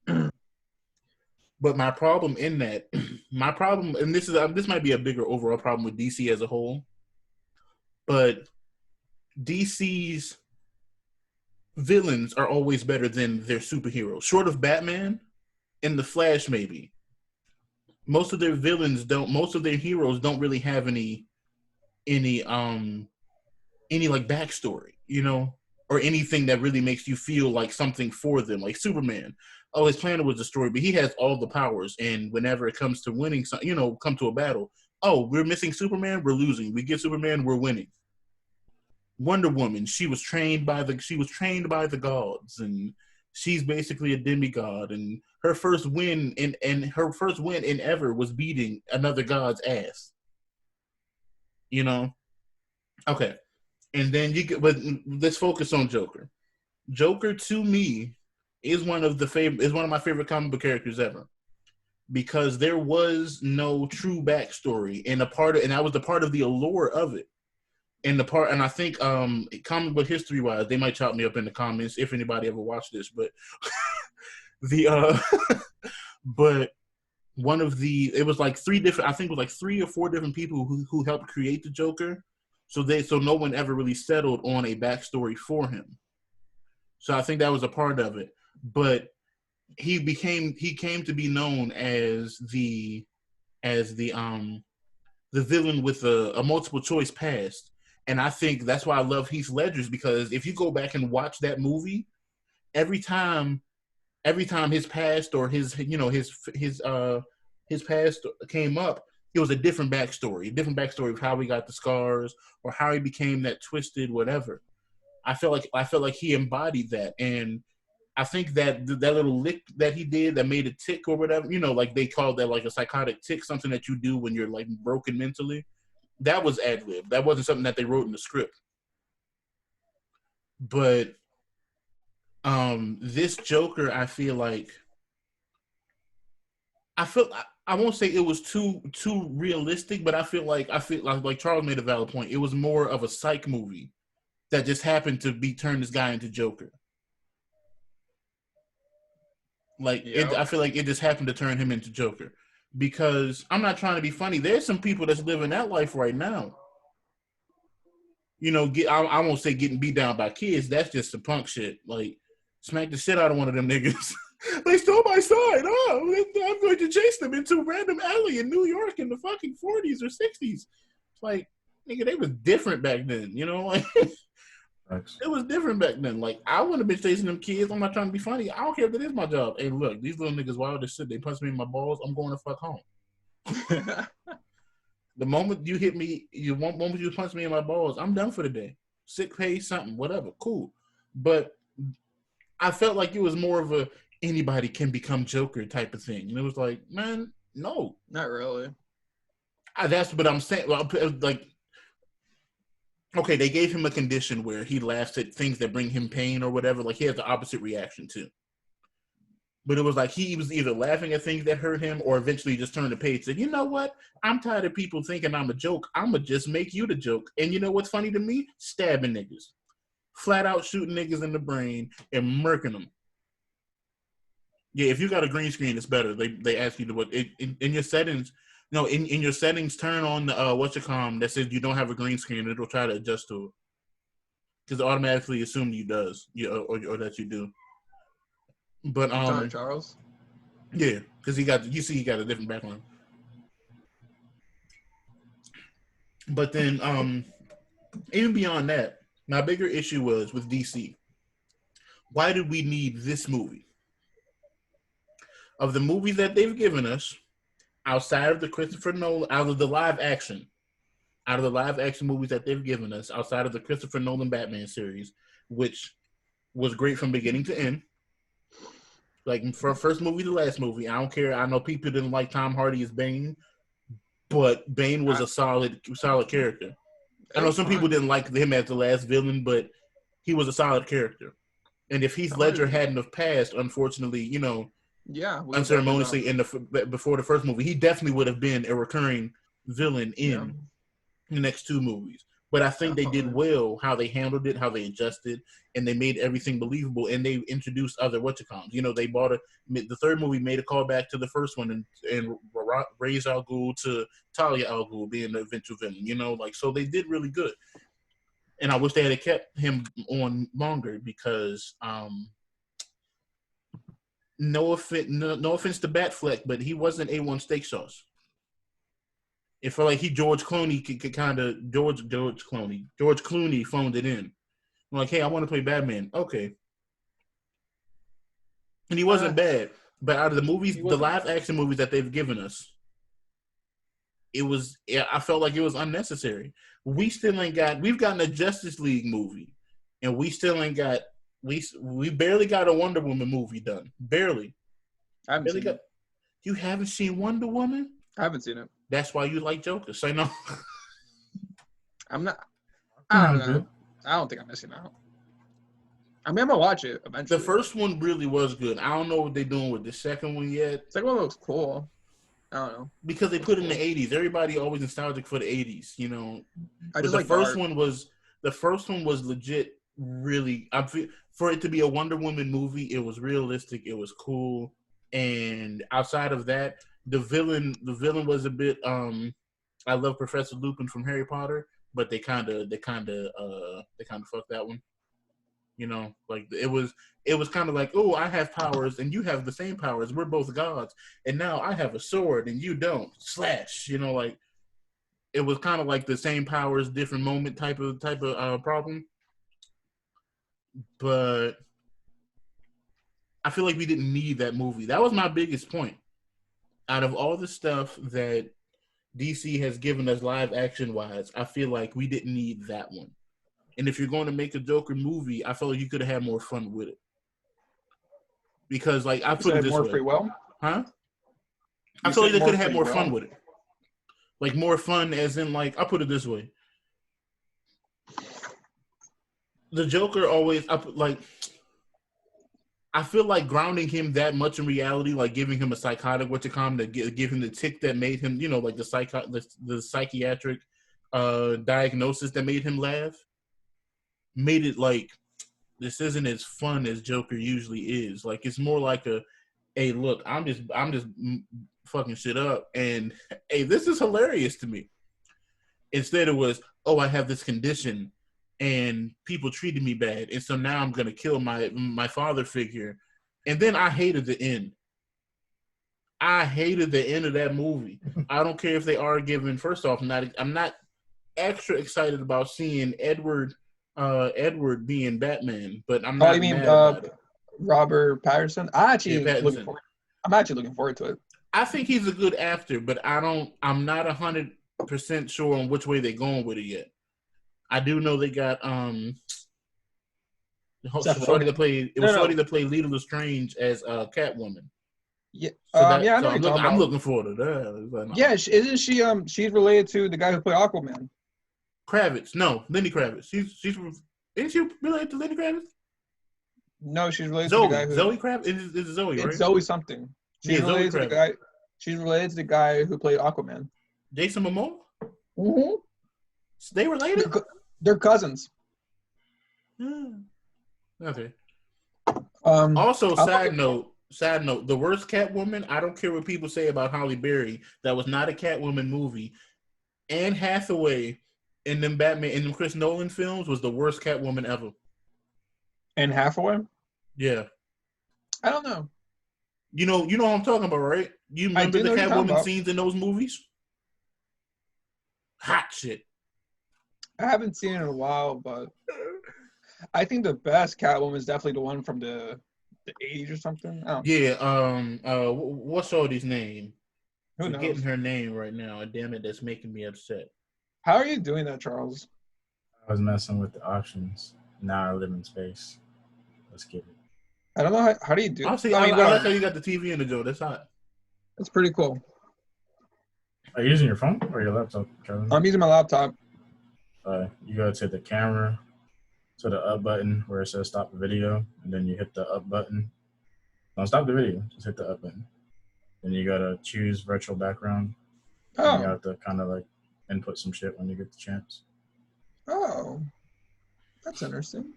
But my problem in that, and this might be a bigger overall problem with DC as a whole, but DC's villains are always better than their superheroes. Short of Batman and the Flash, maybe. Most of their heroes don't really have any like backstory, or anything that really makes you feel like something for them. Like Superman, his planet was destroyed, but he has all the powers, and whenever it comes to winning, come to a battle, we're missing Superman, we're losing. We get Superman, we're winning. Wonder Woman, she was trained by the gods, and she's basically a demigod, and her first win in ever was beating another god's ass. Okay. And then but let's focus on Joker. Joker to me is one of my favorite comic book characters ever, because there was no true backstory, and that was the part of the allure of it. And I think comic book history wise, they might chop me up in the comments if anybody ever watched this, but But it was like three different. I think it was like 3 or 4 different people who helped create the Joker. So no one ever really settled on a backstory for him. So I think that was a part of it. But he came to be known as the villain with a multiple choice past. And I think that's why I love Heath Ledger's, because if you go back and watch that movie, every time his past or his past came up, it was a different backstory of how he got the scars or how he became that twisted whatever. I felt like he embodied that, and I think that little lick that he did that made a tick or whatever, like they called that like a psychotic tick, something that you do when you're like broken mentally. That was ad lib. That wasn't something that they wrote in the script. But this Joker, I won't say it was too realistic, but I feel like Charles made a valid point. It was more of a psych movie that just happened to turn this guy into Joker. I feel like it just happened to turn him into Joker. Because I'm not trying to be funny. There's some people that's living that life right now. I won't say getting beat down by kids. That's just some punk shit. Like, smack the shit out of one of them niggas. They stole my sign. Oh, I'm going to chase them into a random alley in New York in the fucking 40s or 60s. It's like, nigga, they was different back then. It was different back then. Like, I wouldn't have been chasing them kids. I'm not trying to be funny. I don't care if that is my job. Hey, look, these little niggas wild as shit. They punch me in my balls. I'm going to fuck home. The moment you hit me, moment you punch me in my balls, I'm done for the day. Sick pay, something, whatever, cool. But I felt like it was more of a anybody can become Joker type of thing. And it was like, man, no. Not really. That's what I'm saying. Like, okay, they gave him a condition where he laughs at things that bring him pain or whatever. Like, he has the opposite reaction too. But it was like he was either laughing at things that hurt him or eventually just turned the page and said, you know what? I'm tired of people thinking I'm a joke. I'm going to just make you the joke. And you know what's funny to me? Stabbing niggas. Flat out shooting niggas in the brain and murking them. Yeah, if you got a green screen, it's better. They ask you to in your settings. No, in your settings, turn on the that says you don't have a green screen. It'll try to adjust to it because it automatically assumes you does, or that you do. But Sorry, Charles. Yeah, because he got a different background. But then even beyond that, my bigger issue was with DC. Why did we need this movie? Of the movies that they've given us, outside of the Christopher Nolan, out of the live action movies that they've given us, outside of the Christopher Nolan Batman series, which was great from beginning to end. Like, from first movie to last movie, I don't care. I know people didn't like Tom Hardy as Bane, but Bane was a solid character. I know some people didn't like him as the last villain, but he was a solid character. And if Heath Ledger hadn't have passed, unfortunately, unceremoniously before the first movie, he definitely would have been a recurring villain in the next 2 movies. But I think they did well how they handled it, how they adjusted, and they made everything believable. And they introduced other whatchacoms. They the third movie made a callback to the first one and Ra's al Ghul to Talia al Ghul being the eventual villain. So they did really good. And I wish they had kept him on longer because no offense to Batfleck, but he wasn't A1 steak sauce. It felt like George Clooney could kind of George Clooney phoned it in. I'm like, hey, I want to play Batman. Okay. And he wasn't bad. But out of the movies, the live action movies that they've given us, I felt like it was unnecessary. We've gotten a Justice League movie, and we still ain't got, we barely got a Wonder Woman movie done. Barely. I haven't seen it. You haven't seen Wonder Woman? I haven't seen it. That's why you like Joker. Say no. I'm not. I don't know. I don't think I'm missing out. I mean, I'm gonna watch it eventually. The first one really was good. I don't know what they're doing with the second one yet. The second one looks cool. I don't know. Because they put it in the 80s. Everybody always nostalgic for the 80s, I just the first one was legit really. For it to be a Wonder Woman movie, it was realistic. It was cool, and outside of that, the villain was a bit. I love Professor Lupin from Harry Potter, but they kind of fucked that one. You know, like it was kind of like, oh, I have powers and you have the same powers. We're both gods, and now I have a sword and you don't. Slash. You know, like it was kind of like the same powers, different moment type of problem. But I feel like we didn't need that movie. That was my biggest point. Out of all the stuff that DC has given us live action wise, I feel like we didn't need that one. And if you're going to make a Joker movie, I felt like you could have had more fun with it. Because, like, I put it this more way. free will? Huh? I feel like they could have had more fun with it. Like, more fun as in, like, I'll put it this way. The Joker always, I feel like grounding him that much in reality, like giving him a psychotic to give him the tick that made him, you know, like the psychiatric diagnosis that made him laugh, made it like this isn't as fun as Joker usually is. Like it's more like hey, look, I'm just fucking shit up, and hey, this is hilarious to me. Instead, it was, oh, I have this condition, and people treated me bad, and so now I'm gonna kill my father figure. And then I hated the end. I hated the end of that movie. I don't care if they are given. First off, I'm not extra excited about seeing Edward being Batman, but I'm not. Oh, you mean Robert Pattinson? I'm actually looking forward to it. I think he's a good actor, but I'm not 100% sure on which way they're going with it yet. I do know they got Shorty to play Lita Lestrange as Catwoman. Yeah, I'm looking forward to that. Yeah, isn't she? She's related to the guy who played Aquaman. Kravitz, no, Lenny Kravitz. Isn't she related to Lenny Kravitz? No, she's related to the guy who Zoe Kravitz. It's Zoe, right? It's Zoe something. She's related to the guy. She's related to the guy who played Aquaman. Jason Momoa. Mm-hmm. They related? They're cousins. Okay. Also, side note, the worst Catwoman, I don't care what people say about Halle Berry, that was not a Catwoman movie. Anne Hathaway in them Chris Nolan films was the worst Catwoman ever. Anne Hathaway? Yeah. I don't know. You know what I'm talking about, right? You remember the Catwoman scenes in those movies? Hot shit. I haven't seen it in a while, but I think the best Catwoman is definitely the one from the 80s or something. Yeah. What's Shorty's name? Who knows? I'm getting her name right now. Damn it, that's making me upset. How are you doing that, Charles? I was messing with the options. Now I live in space. Let's get it. I don't know how do you do. I like how you got the TV in the door. That's hot. That's pretty cool. Are you using your phone or your laptop, Kevin? I'm using my laptop. You go to the camera, to the up button where it says stop the video, and then you hit the up button. Don't stop the video, just hit the up button. Then you gotta choose virtual background. Oh. You have to kind of like input some shit when you get the chance. Oh. That's interesting.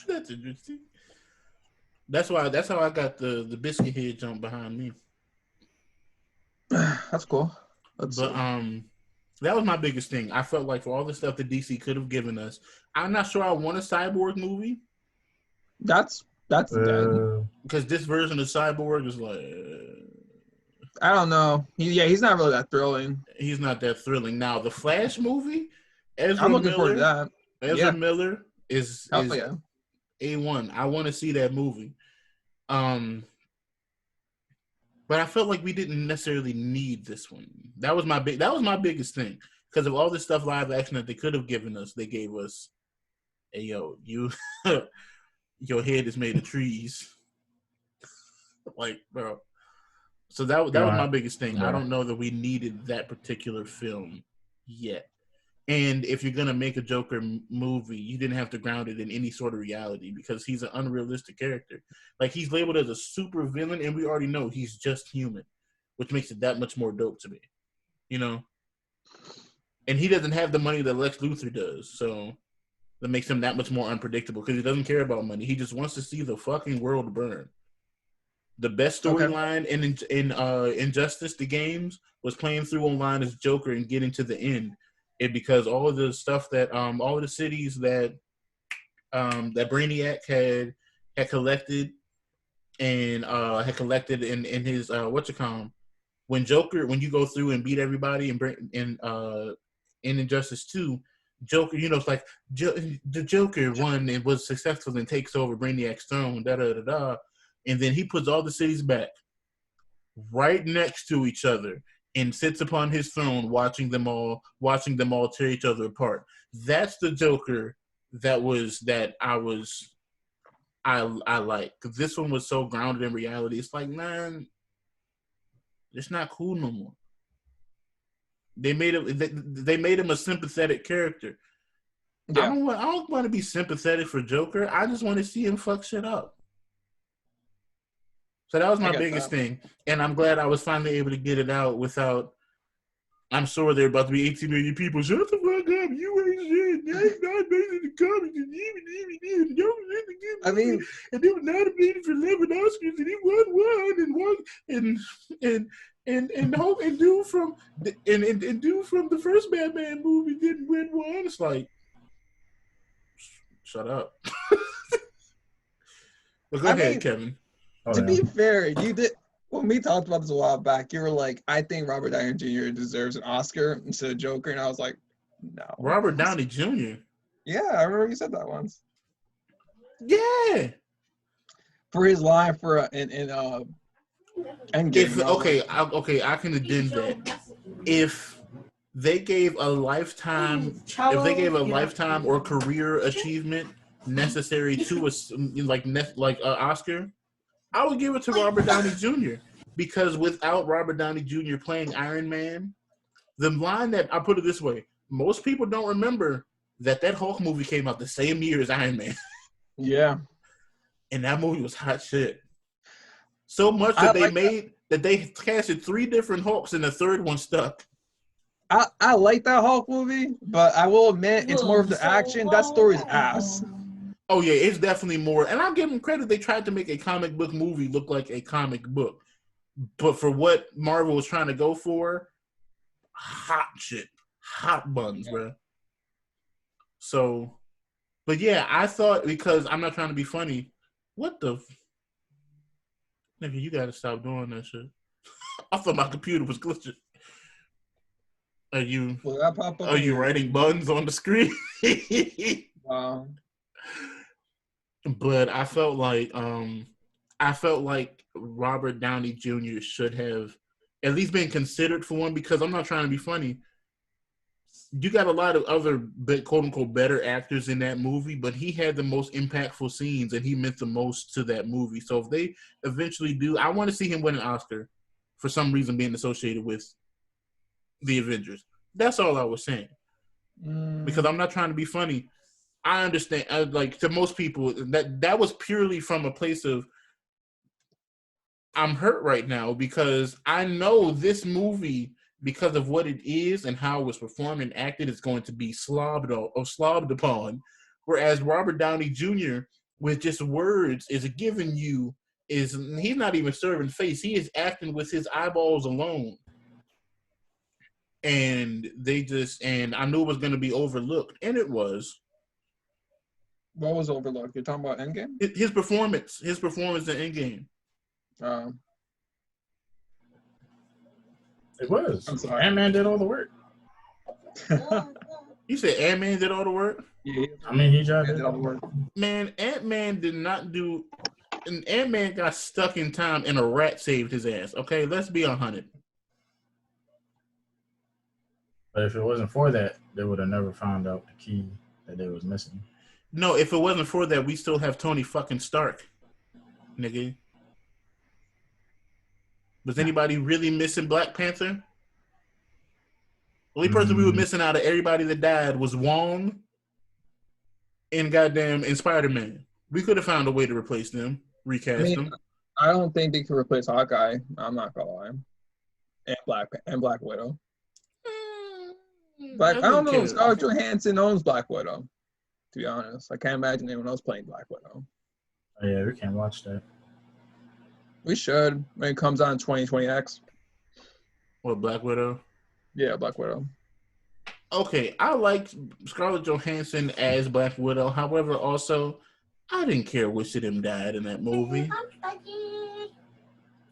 That's interesting. That's how I got the Biscuithead jump behind me. That's cool. That was my biggest thing. I felt like for all the stuff that DC could have given us, I'm not sure I want a Cyborg movie. That's dead. Because this version of Cyborg is like, I don't know. He's not really that thrilling. He's not that thrilling. Now the Flash movie, I'm looking forward to that. Ezra Miller is A1. I want to see that movie. But I felt like we didn't necessarily need this one. That was my biggest thing. Because of all the stuff live action that they could have given us, they gave us, hey yo, your head is made of trees. Like, bro. So that was my biggest thing. Yeah. I don't know that we needed that particular film yet. And if you're gonna make a Joker movie, you didn't have to ground it in any sort of reality because he's an unrealistic character. Like he's labeled as a super villain, and we already know he's just human, which makes it that much more dope to me. You know? And he doesn't have the money that Lex Luthor does, so that makes him that much more unpredictable because he doesn't care about money. He just wants to see the fucking world burn. The best storyline in Injustice the Games was playing through online as Joker and getting to the end. And because all of the stuff that all of the cities that that Brainiac had collected and had collected in his when you go through and beat everybody in Injustice 2, Joker, it's like the Joker won and was successful and takes over Brainiac's throne, and then he puts all the cities back right next to each other and sits upon his throne, watching them all tear each other apart. That's the Joker I like, because this one was so grounded in reality. It's like, man, it's not cool no more. They made him a sympathetic character. Yeah. I don't want to be sympathetic for Joker. I just want to see him fuck shit up. So that was my biggest thing, and I'm glad I was finally able to get it out without. I'm sure there are about to be 18 million people. Shut the fuck up! You ain't shit. That's not based in the comics. I mean, and they were nominated for 11 Oscars, and he won and dude from the first Batman movie didn't win one. It's like, shut up. But go ahead, Kevin. To be fair, you did. When we talked about this a while back, you were like, I think Robert Downey Jr. deserves an Oscar instead of Joker. And I was like, no. Robert Downey Jr.? Yeah, I remember you said that once. Yeah. For his line in Endgame. I can addend that. If they gave a lifetime or career achievement necessary to an Oscar, I would give it to Robert Downey Jr. because without Robert Downey Jr. playing Iron Man, the line that, I'll put it this way, most people don't remember that Hulk movie came out the same year as Iron Man. Yeah. And that movie was hot shit. So much that they casted 3 different Hulks and the third one stuck. I like that Hulk movie, but I will admit it's more of the action. That story's ass. Oh, yeah, it's definitely more. And I'll give them credit. They tried to make a comic book movie look like a comic book. But for what Marvel was trying to go for, hot shit. Hot buns, bro. So, but yeah, I thought, because I'm not trying to be funny, what the... Nigga, you gotta stop doing that shit. I thought my computer was glitching. Are you writing buttons on the screen? But I felt like Robert Downey Jr. should have at least been considered for one, because I'm not trying to be funny. You got a lot of other quote unquote better actors in that movie, but he had the most impactful scenes and he meant the most to that movie. So if they eventually do, I want to see him win an Oscar for some reason being associated with the Avengers. That's all I was saying. Because I'm not trying to be funny. I understand, to most people, that was purely from a place of, I'm hurt right now because I know this movie, because of what it is and how it was performed and acted, is going to be slobbed upon. Whereas Robert Downey Jr., with just words, he's not even serving face. He is acting with his eyeballs alone. And I knew it was going to be overlooked, and it was. What was overlooked? You're talking about Endgame? His performance in Endgame. It was. I'm sorry. Ant-Man did all the work. You said Ant-Man did all the work? Yeah. I mean, he did all the work. Man, Ant-Man did not do... And Ant-Man got stuck in time and a rat saved his ass. Okay, let's be 100. But if it wasn't for that, they would have never found out the key that they was missing. No, if it wasn't for that, we still have Tony fucking Stark, nigga. Was anybody really missing Black Panther? The only person we were missing out of everybody that died was Wong and Spider-Man. We could have found a way to replace them, recast them. I don't think they could replace Hawkeye. I'm not gonna lie. And Black Widow. I don't know. Scarlett Johansson owns Black Widow. To be honest, I can't imagine anyone else playing Black Widow. Oh, yeah, we can't watch that. We should when it comes out in 2020X. What, Black Widow? Yeah, Black Widow. Okay, I liked Scarlett Johansson as Black Widow. However, also, I didn't care which of them died in that movie.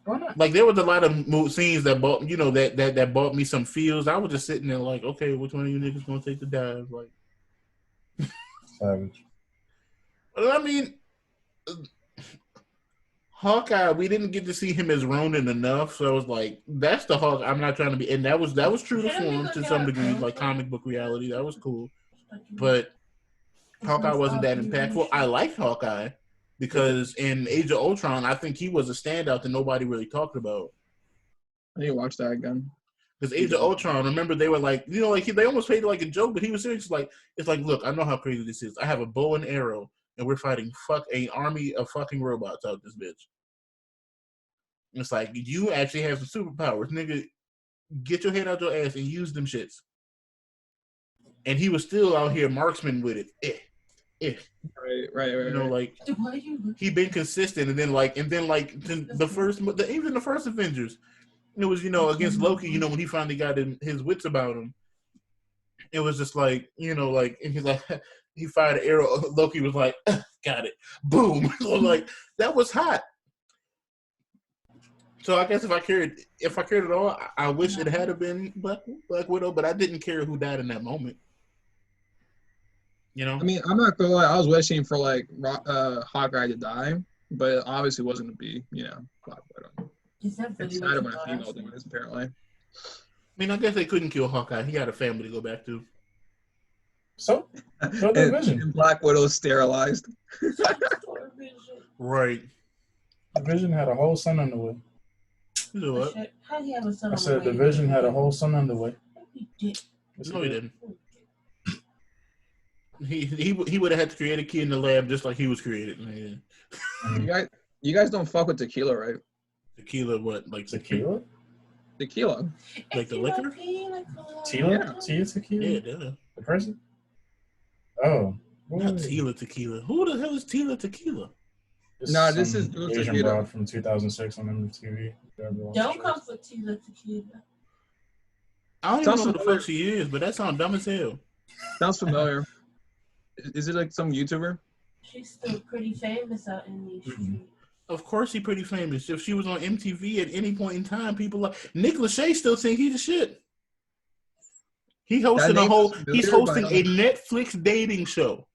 Why not? Like, there was a lot of scenes that bought, that bought me some feels. I was just sitting there like, okay, which one of you niggas gonna take the dive? Like, Savage. I mean, Hawkeye, we didn't get to see him as Ronin enough, so I was like, that's the Hawk. I'm not trying to be, and that was true to form to some degree, like comic book reality. That was cool, but Hawkeye wasn't that impactful. I liked Hawkeye because in Age of Ultron, I think he was a standout that nobody really talked about. I need to watch that again. Because Age of Ultron, remember they were like, they almost played it like a joke, but he was serious. It's like, look, I know how crazy this is. I have a bow and arrow, and we're fighting an army of fucking robots out this bitch. It's like, you actually have some superpowers, nigga. Get your head out your ass and use them shits. And he was still out here marksman with it. Right. You know, like, he been consistent, and then the first Avengers. It was, against Loki, when he finally got his wits about him, it was just like, and he's like, he fired an arrow. Loki was like, got it. Boom. So, like, that was hot. So I guess if I cared at all, I wish it had been Black Widow, but I didn't care who died in that moment. I mean, I'm not gonna lie, I was wishing for like Hawkeye to die, but it obviously wasn't gonna be, Black Widow. It's not about female doing this, apparently. I mean, I guess they couldn't kill Hawkeye. He got a family to go back to. So the Vision. And Black Widow sterilized. Right. The Vision had a whole son on the way. You know what? How do you have a son? I said the Vision had a whole son on the way. No, he didn't. He would have had to create a kid in the lab just like he was created. Man. You guys don't fuck with tequila, right? Tequila, what? Like Tequila? Tequila. Like the liquor? Tila? Yeah. Tia tequila? Yeah, duh. The person? Oh. Not Tila Tequila. Who the hell is Tila Tequila? This is Asian tequila. broad from 2006 on MTV. Don't come for Tila Tequila. I don't even know who the fuck she is, but that sounds dumb as hell. Sounds familiar. Is it like some YouTuber? She's still pretty famous out in these streets. Of course, she's pretty famous. If she was on MTV at any point in time, people like Nick Lachey still think he's the shit. He's hosting a Netflix dating show.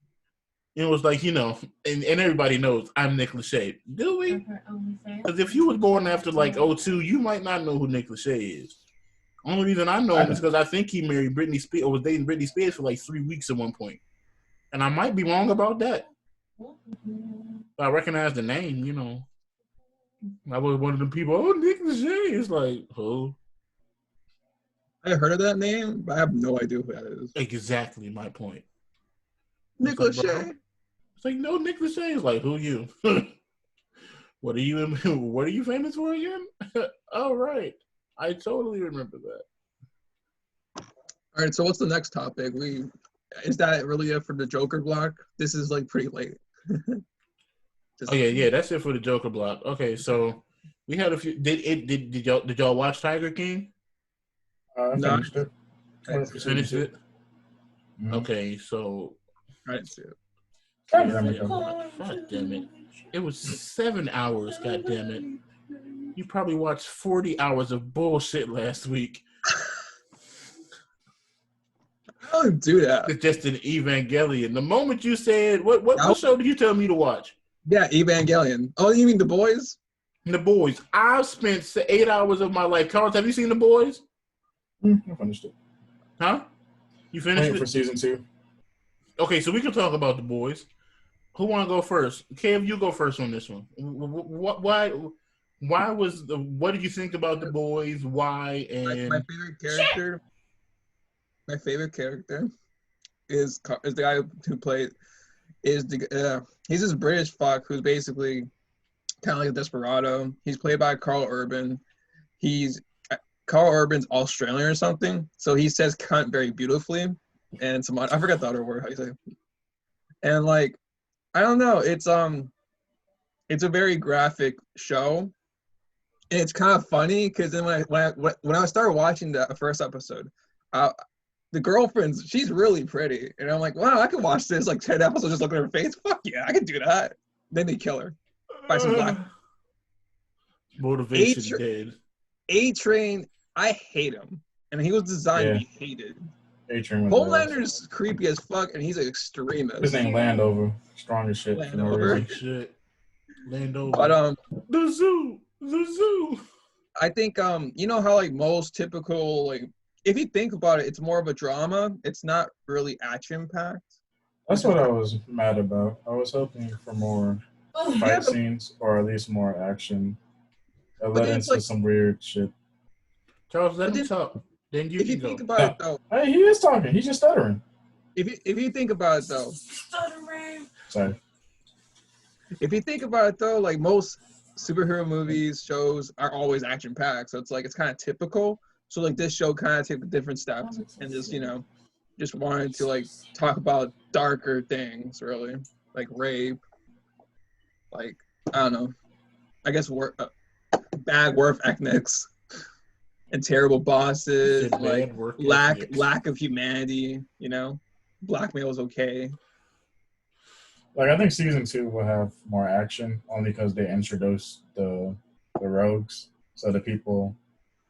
It was like, and everybody knows I'm Nick Lachey. Do we? Because if you was born after like 2002, you might not know who Nick Lachey is. Only reason I know him is because I think he married Britney Spears or was dating Britney Spears for like 3 weeks at one point. And I might be wrong about that. I recognize the name, I was one of the people, Nick Lachey. It's like, who? I heard of that name, but I have no idea who that is. Exactly my point. Nick Lachey? It's like, no, Nick Lachey. It's like, who you? What are you famous for again? Oh, right. I totally remember that. All right, so what's the next topic? Is that really it for the Joker block? This is like pretty late. Yeah, that's it for the Joker block. Okay, so we had a few. Did y'all watch Tiger King? I finished it. Finished it? Mm-hmm. Okay, so I didn't see it. God damn it. It was 7 hours, god damn it. You probably watched 40 hours of bullshit last week. I don't do that. It's just an Evangelion. The moment you said, what show did you tell me to watch? Yeah, Evangelion. Oh, you mean The Boys? The Boys. I've spent 8 hours of my life. Carlos, have you seen The Boys? I finished it. Huh? You finished it? For season 2. Okay, so we can talk about The Boys. Who want to go first? Kev, you go first on this one. What did you think about The Boys? Why? And my favorite character is the guy who played he's this British fuck who's basically kind of like a desperado. He's played by Carl Urban. Carl Urban's Australian or something, so he says cunt very beautifully. And I forgot the other word, how you say it. And like, I don't know, it's a very graphic show, and it's kind of funny because then when I started watching the first episode, the girlfriend, she's really pretty, and I'm like, wow, I could watch this like 10 episodes just looking at her face. Fuck yeah, I could do that. Then they kill her by some black. Motivation dead. A-Train, I hate him, and he was designed to be hated. A-Train. Homelander's creepy as fuck, and he's an extremist. His name Landover, strong as shit. Landover. Shit. Landover. But the zoo. I think you know how like most typical, like, if you think about it, it's more of a drama. It's not really action packed. That's what I was mad about. I was hoping for more fight scenes, or at least more action. It led into like, some weird shit. Charles, let him talk. Then you can go. Think about it though. Hey, he is talking. He's just stuttering. If you think about it though. Stuttering. Sorry. If you think about it though, like most superhero movies, shows are always action packed. So it's like it's kind of typical. So like this show kind of took a different step and just, you know, just wanted to like talk about darker things, really, like rape, like I don't know, I guess bad work ethics and terrible bosses, like lack of humanity. You know, blackmail is okay. Like I think season 2 will have more action only because they introduced the rogues, so the people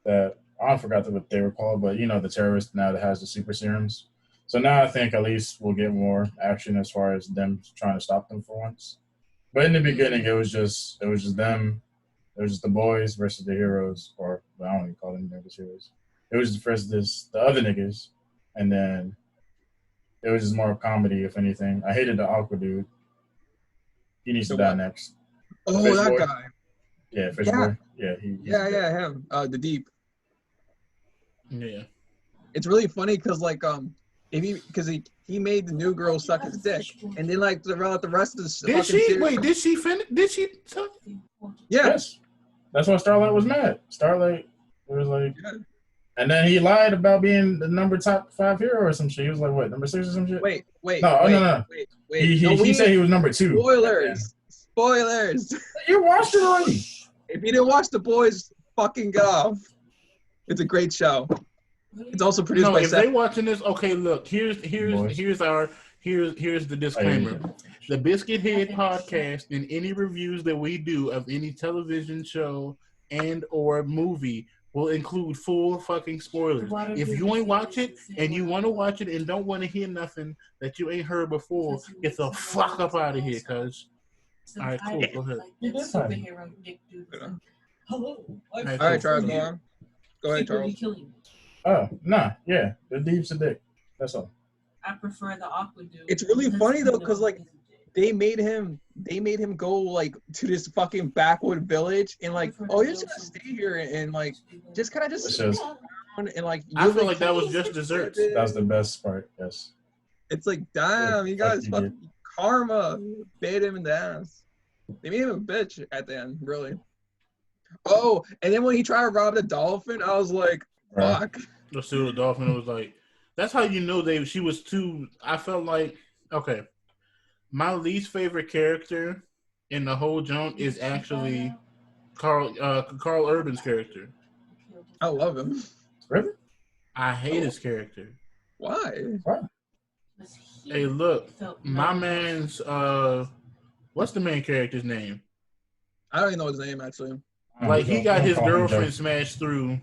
that. I forgot what they were called, but you know, the terrorist now that has the super serums. So now I think at least we'll get more action as far as them trying to stop them for once. But in the beginning, it was just them. It was just the boys versus the heroes, or I don't even call them heroes. It was just versus the other niggas, and then it was just more comedy, if anything. I hated the Aqua dude. He needs to die next. Oh, that guy. Yeah, Fish Boy. Yeah, him. The Deep. Yeah, it's really funny because like he made the new girl suck his dick, and then like throughout the rest of the did she finish? Did she? Yes, that's why Starlight was mad. Starlight was like, and then he lied about being the top 5 hero or some shit. He was like, what, number 6 or some shit? Wait. No. He said he was number 2. Spoilers. You watched it already. If you didn't watch The Boys, fucking get off. It's a great show. It's also produced by. If they watching this, okay. Look, here's the disclaimer. The Biscuithead podcast and any reviews that we do of any television show and or movie will include full fucking spoilers. If you ain't watch it and you want to watch it and don't want to hear nothing that you ain't heard before, get the fuck up out of here, cuz. All right, cool. Go ahead. Hello. All right, Charles, go on. Go ahead, Charles. Oh, nah, yeah. The Deep's a dick. That's all. I prefer the Aqua dude. It's really funny though, because like they made him go like to this fucking backwood village and like, oh, you're just gonna stay here and like just kind of just around and like. I feel like that was just desserts. That was the best part. Yes. It's like, damn, you guys fucking karma bit him in the ass. They made him a bitch at the end, really. Oh, and then when he tried to rob the dolphin, I was like, fuck. The pseudo dolphin was like, that's how you know she was too. I felt like, okay, my least favorite character in the whole junk is actually Carl Urban's character. I love him. Really? I hate his character. Why? Hey, look, my man's what's the main character's name? I don't even know his name actually. Like he got his girlfriend smashed through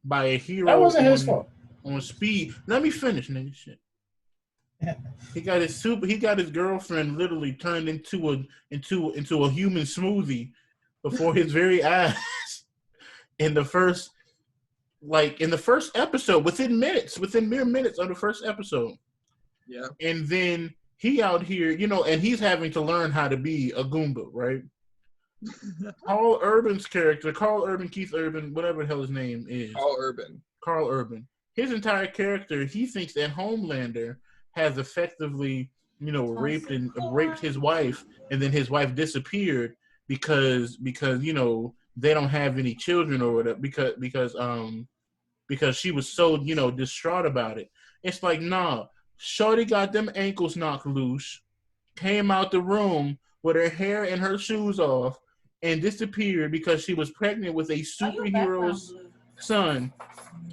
by a hero. That wasn't his fault. On speed. Let me finish, nigga. Shit. He got his girlfriend literally turned into a human smoothie before his very eyes in the first episode, within mere minutes of the first episode. Yeah. And then he out here, and he's having to learn how to be a Goomba, right? Carl Urban's character, Keith Urban, whatever the hell his name is. Carl Urban. His entire character, he thinks that Homelander has effectively, raped his wife, and then his wife disappeared because they don't have any children or whatever, because she was so, distraught about it. It's like, nah, shorty got them ankles knocked loose, came out the room with her hair and her shoes off and disappeared because she was pregnant with a superhero's son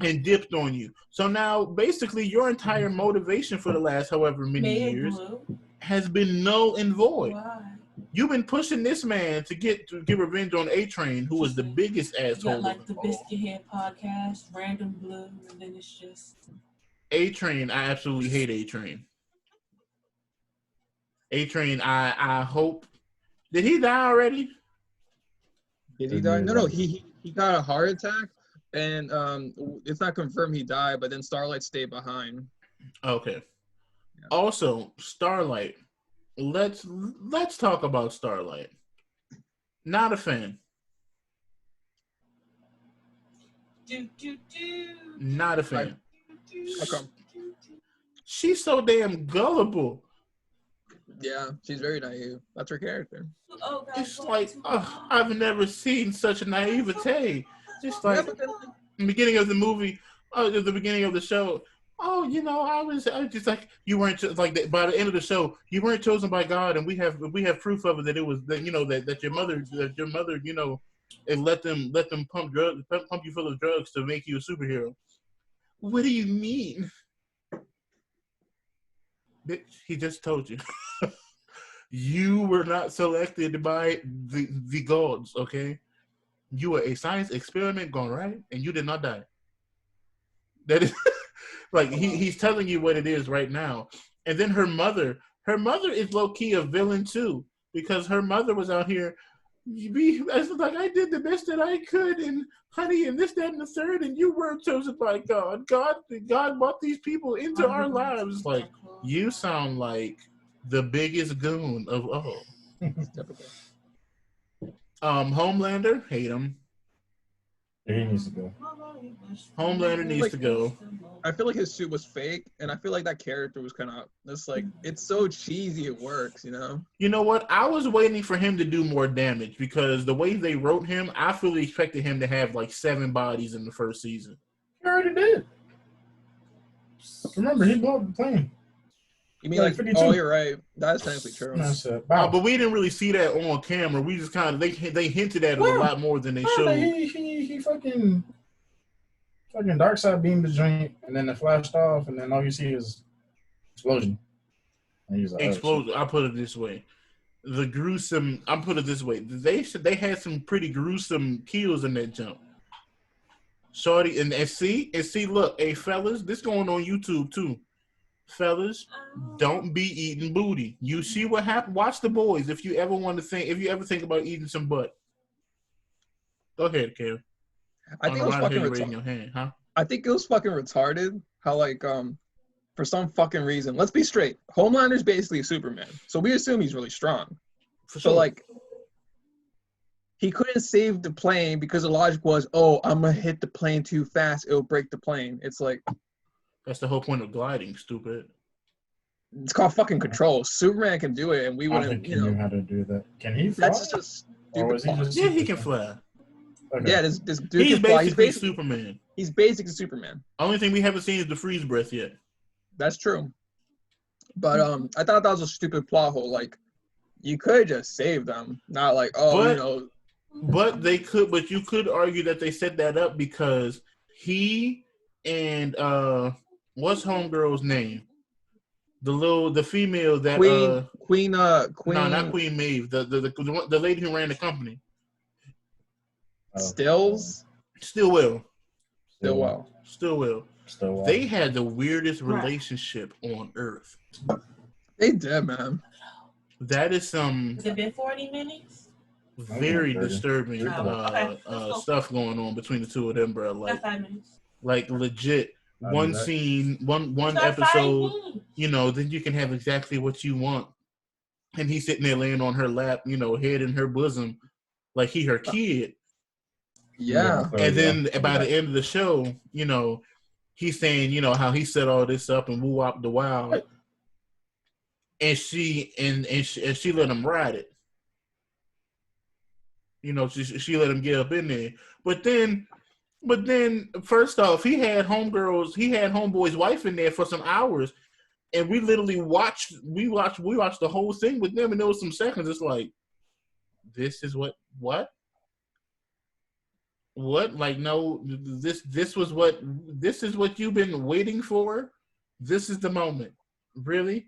and dipped on you. So now, basically, your entire motivation for the last however many years has been null and void. Why? You've been pushing this man to get revenge on A-Train, who was the biggest asshole. You got like the Biscuithead podcast, Random Blue, and then it's just A-Train. I absolutely hate A-Train. A-Train. I hope. Did he die already? Did he die? No. He got a heart attack, and it's not confirmed he died. But then Starlight stayed behind. Okay. Yeah. Also, Starlight. Let's talk about Starlight. Not a fan. Not a fan. Okay. She's so damn gullible. Yeah, she's very naive. That's her character. Oh, God, It's like, I've never seen such a naivete. It's like, Yeah, the beginning of the movie, the beginning of the show, I was just like, you weren't like by the end of the show, you weren't chosen by God, and we have proof of it that it was that that your mother and let them pump you full of drugs to make you a superhero. What do you mean? Bitch, he just told you. You were not selected by the gods, okay? You were a science experiment gone right, and you did not die. That is like he's telling you what it is right now. And then her mother is low-key a villain too, because her mother was out here. Like, I did the best that I could, and honey, and this, that, and the third, and you weren't chosen by God. God brought these people into our lives. Like, you sound like the biggest goon of all. Homelander, hate him. Yeah, he needs to go. Homelander needs to go. I feel like his suit was fake, and I feel like that character was kind of just like, it's so cheesy it works, you know? You know what? I was waiting for him to do more damage because the way they wrote him, I fully expected him to have like 7 bodies in the first season. He already did. Remember, he blew up the plane. You mean like 52. Oh, you're right. That's technically true. That's it. But we didn't really see that on camera. We just kind of they hinted at it a lot more than they showed. He fucking dark side beamed the joint, and then it flashed off, and then all you see is explosion. And he's like, Explosion. I put it this way: I put it this way. They had some pretty gruesome kills in that jump. Shorty and see. Look, hey fellas, this going on YouTube too. Fellas, don't be eating booty. You see what happened? Watch The Boys if you ever think about eating some butt. Go ahead, Karen. I think it was fucking retarded how, like, for some fucking reason, let's be straight, Homelander's basically Superman, so we assume he's really strong. For sure. So like, he couldn't save the plane because the logic was, oh, I'm gonna hit the plane too fast, it'll break the plane. It's like, that's the whole point of gliding, stupid. it's called fucking control. Superman can do it, and we I don't wouldn't, think he knew how to do that. Can he fly? That's just Or stupid. was he just Yeah, he can fly. Okay. Yeah, this dude He's can fly. basically Superman. He's basically Superman. Only thing we haven't seen is the freeze breath yet. That's true. But I thought that was a stupid plot hole. Like, you could just save them, not like, But you could argue that they set that up because he and what's homegirl's name? The female that Queen. No, not Queen Maeve. The lady who ran the company. Stills. Stillwell. Stillwell. They had the weirdest relationship on Earth. They did, man. That is some Has it been 40 minutes? very disturbing stuff going on between the two of them, bro. Got 5 minutes. Like legit. One scene, one Got 5 episode, minutes. then you can have exactly what you want. And he's sitting there laying on her lap, head in her bosom, like he her kid. Yeah. And then by the end of the show, he's saying, how he set all this up and woo wop the wild. And she let him ride it. She let him get up in there. But then first off, he had homeboy's wife in there for some hours. and we literally watched the whole thing with them, and there was some seconds. It's like, this is what? Like, no, this is what you've been waiting for. This is the moment. Really?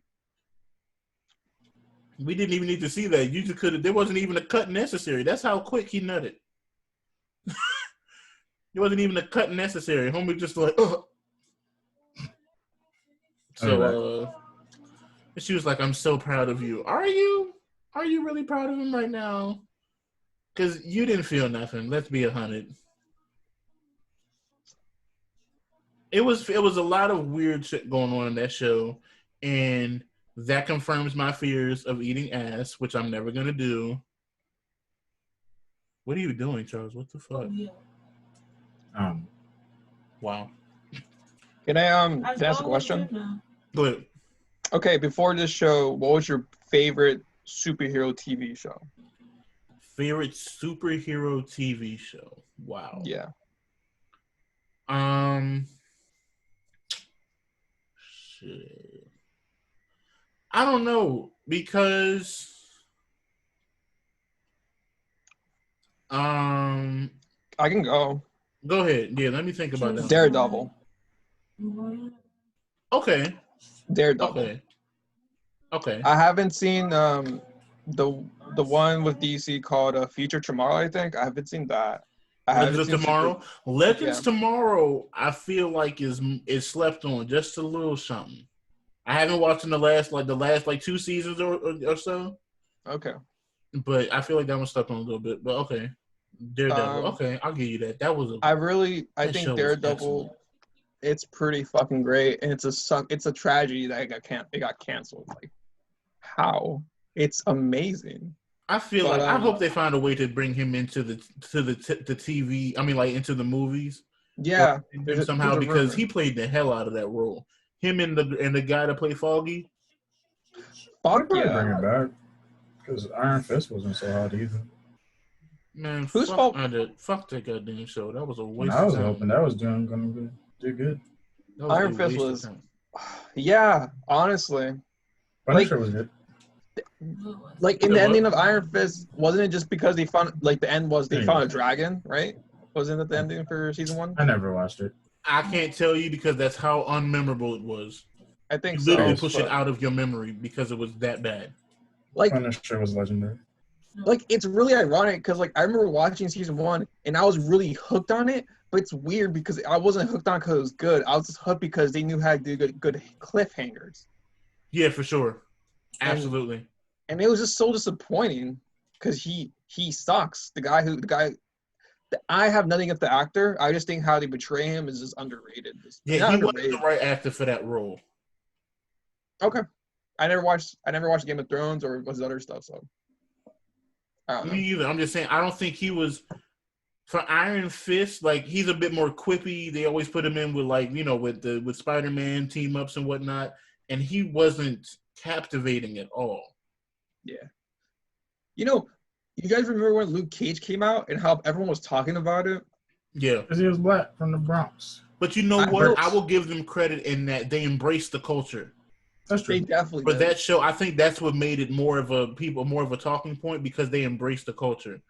We didn't even need to see that. You just could have. There wasn't even a cut necessary. That's how quick he nutted. There wasn't even a cut necessary. Homie just like, ugh. So, she was like, "I'm so proud of you." Are you? Are you really proud of him right now? Because you didn't feel nothing. Let's be 100. It was a lot of weird shit going on in that show, and that confirms my fears of eating ass, which I'm never gonna do. What are you doing, Charles? What the fuck? Wow. Can I ask a question? Go ahead. Okay, before this show, what was your favorite superhero TV show? Favorite superhero TV show? Wow. Yeah. Shit. I don't know, because I can go. Go ahead. Yeah, let me think about that. Daredevil. Okay. Daredevil. Okay. I haven't seen the one with DC called Future Tomorrow, I think. I haven't seen that. Legends of Tomorrow. Legends Tomorrow, I feel like is slept on just a little something. I haven't watched in the last 2 seasons or so. Okay. But I feel like that one slept on a little bit. But okay. Daredevil. Okay, I'll give you that. That was I think Daredevil, it's pretty fucking great, and it's a tragedy that it got canceled. Like, how? It's amazing. I feel like I hope they find a way to bring him into the TV. I mean, like, into the movies. Yeah, somehow, because he played the hell out of that role. Him and the guy that played Foggy. Fuck yeah! Bring it back, because Iron Fist wasn't so hot either. Man, who's fault? Fuck that goddamn show. That was a waste. I was hoping that was gonna do good. Iron Fist was. Yeah, honestly. Punisher was good. Like, in the ending of Iron Fist, wasn't it just because they found, like, the end was they found a dragon, right? Wasn't it the ending for season 1? I never watched it. I can't tell you because that's how unmemorable it was. I think you literally push it out of your memory because it was that bad. Like, Punisher was legendary. Like, it's really ironic because, like, I remember watching season 1 and I was really hooked on it, but it's weird because I wasn't hooked on because it was good. I was just hooked because they knew how to do good cliffhangers. Yeah, for sure. Absolutely. And it was just so disappointing because he sucks. I have nothing against the actor. I just think how they portray him is just underrated. He wasn't the right actor for that role. Okay. I never watched Game of Thrones or was other stuff, so I don't know. Me either. I'm just saying I don't think he was for Iron Fist. Like, he's a bit more quippy. They always put him in with, like, with Spider-Man team ups and whatnot, and he wasn't captivating at all. Yeah. You guys remember when Luke Cage came out and how everyone was talking about it? Yeah. Because he was black from the Bronx. But you know what? I will give them credit in that they embraced the culture. That's true. They definitely But did. that show, I think that's what made it more of a talking point, because they embraced the culture.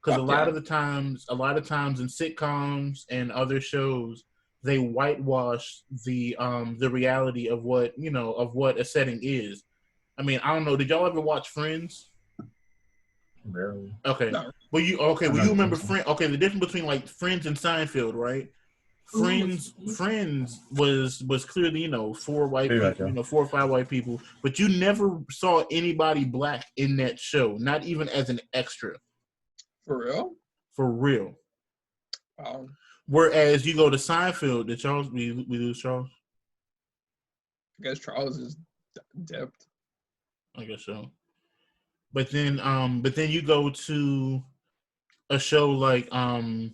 Because a lot of times in sitcoms and other shows, they whitewash the reality of what a setting is. I mean, I don't know. Did y'all ever watch Friends? Barely. Okay. No. Well, you remember Friends? Okay, the difference between, like, Friends and Seinfeld, right? Friends was clearly 4 white people, 4 or 5 white people, but you never saw anybody black in that show, not even as an extra. For real? For real. Wow. Whereas you go to Seinfeld, did Charles we lose Charles? I guess Charles is dipped. I guess so. But then you go to a show like Seinfeld.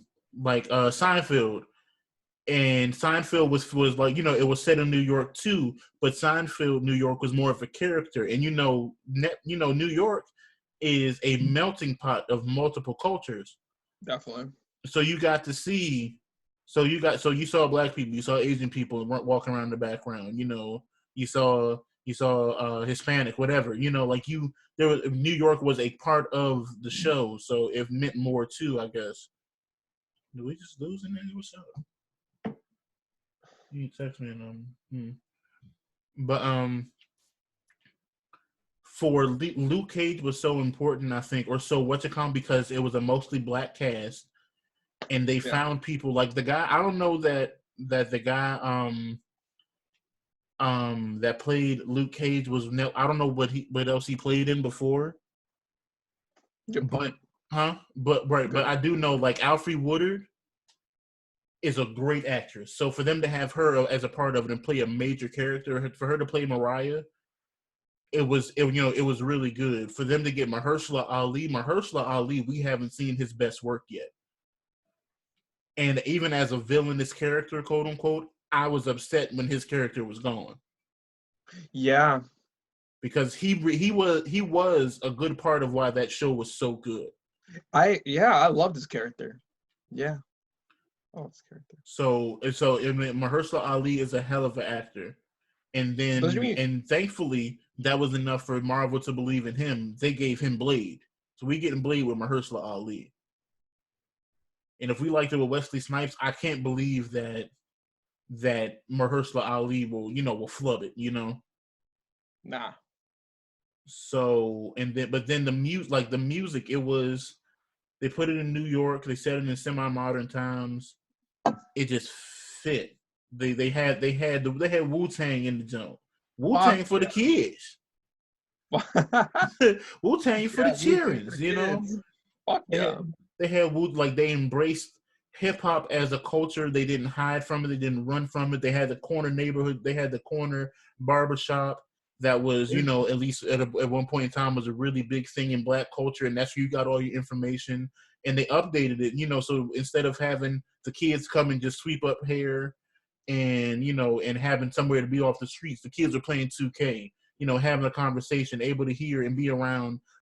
And Seinfeld was like, it was set in New York too, but Seinfeld, New York was more of a character. And New York is a melting pot of multiple cultures. Definitely. So you got to see, you saw black people, you saw Asian people walking around in the background, you saw you saw Hispanic, whatever. You know, like New York was a part of the show, so it meant more too, I guess. Did we just lose him? What's up? You text me and But for Luke Cage was so important, I think, or so because it was a mostly black cast, and they found people like the guy. I don't know that the guy that played Luke Cage was I don't know what else he played in before. Good point. But I do know like Alfre Woodard is a great actress. So for them to have her as a part of it and play a major character, for her to play Mariah, it was really good. For them to get Mahershala Ali, we haven't seen his best work yet. And even as a villainous character, quote unquote, I was upset when his character was gone. Yeah, because he was a good part of why that show was so good. I loved his character. Yeah. Oh, his character. So I mean, Mahershala Ali is a hell of an actor. And then and thankfully that was enough for Marvel to believe in him. They gave him Blade. So we getting Blade with Mahershala Ali. And if we liked it with Wesley Snipes, I can't believe that Mahershala Ali will flub it, Nah. So but then the music, it was, they put it in New York, they set it in semi-modern times. It just fit. They had Wu-Tang in the zone. Wu-Tang for the kids. Wu-Tang for the cheerings, Fuck yeah. They had they embraced hip hop as a culture. They didn't hide from it. They didn't run from it. They had the corner neighborhood. They had the corner barbershop that was, at least at one point in time, was a really big thing in Black culture, and that's where you got all your information. And they updated it, so instead of having the kids come and just sweep up hair and, and having somewhere to be off the streets, the kids are playing 2K, having a conversation, able to hear and be around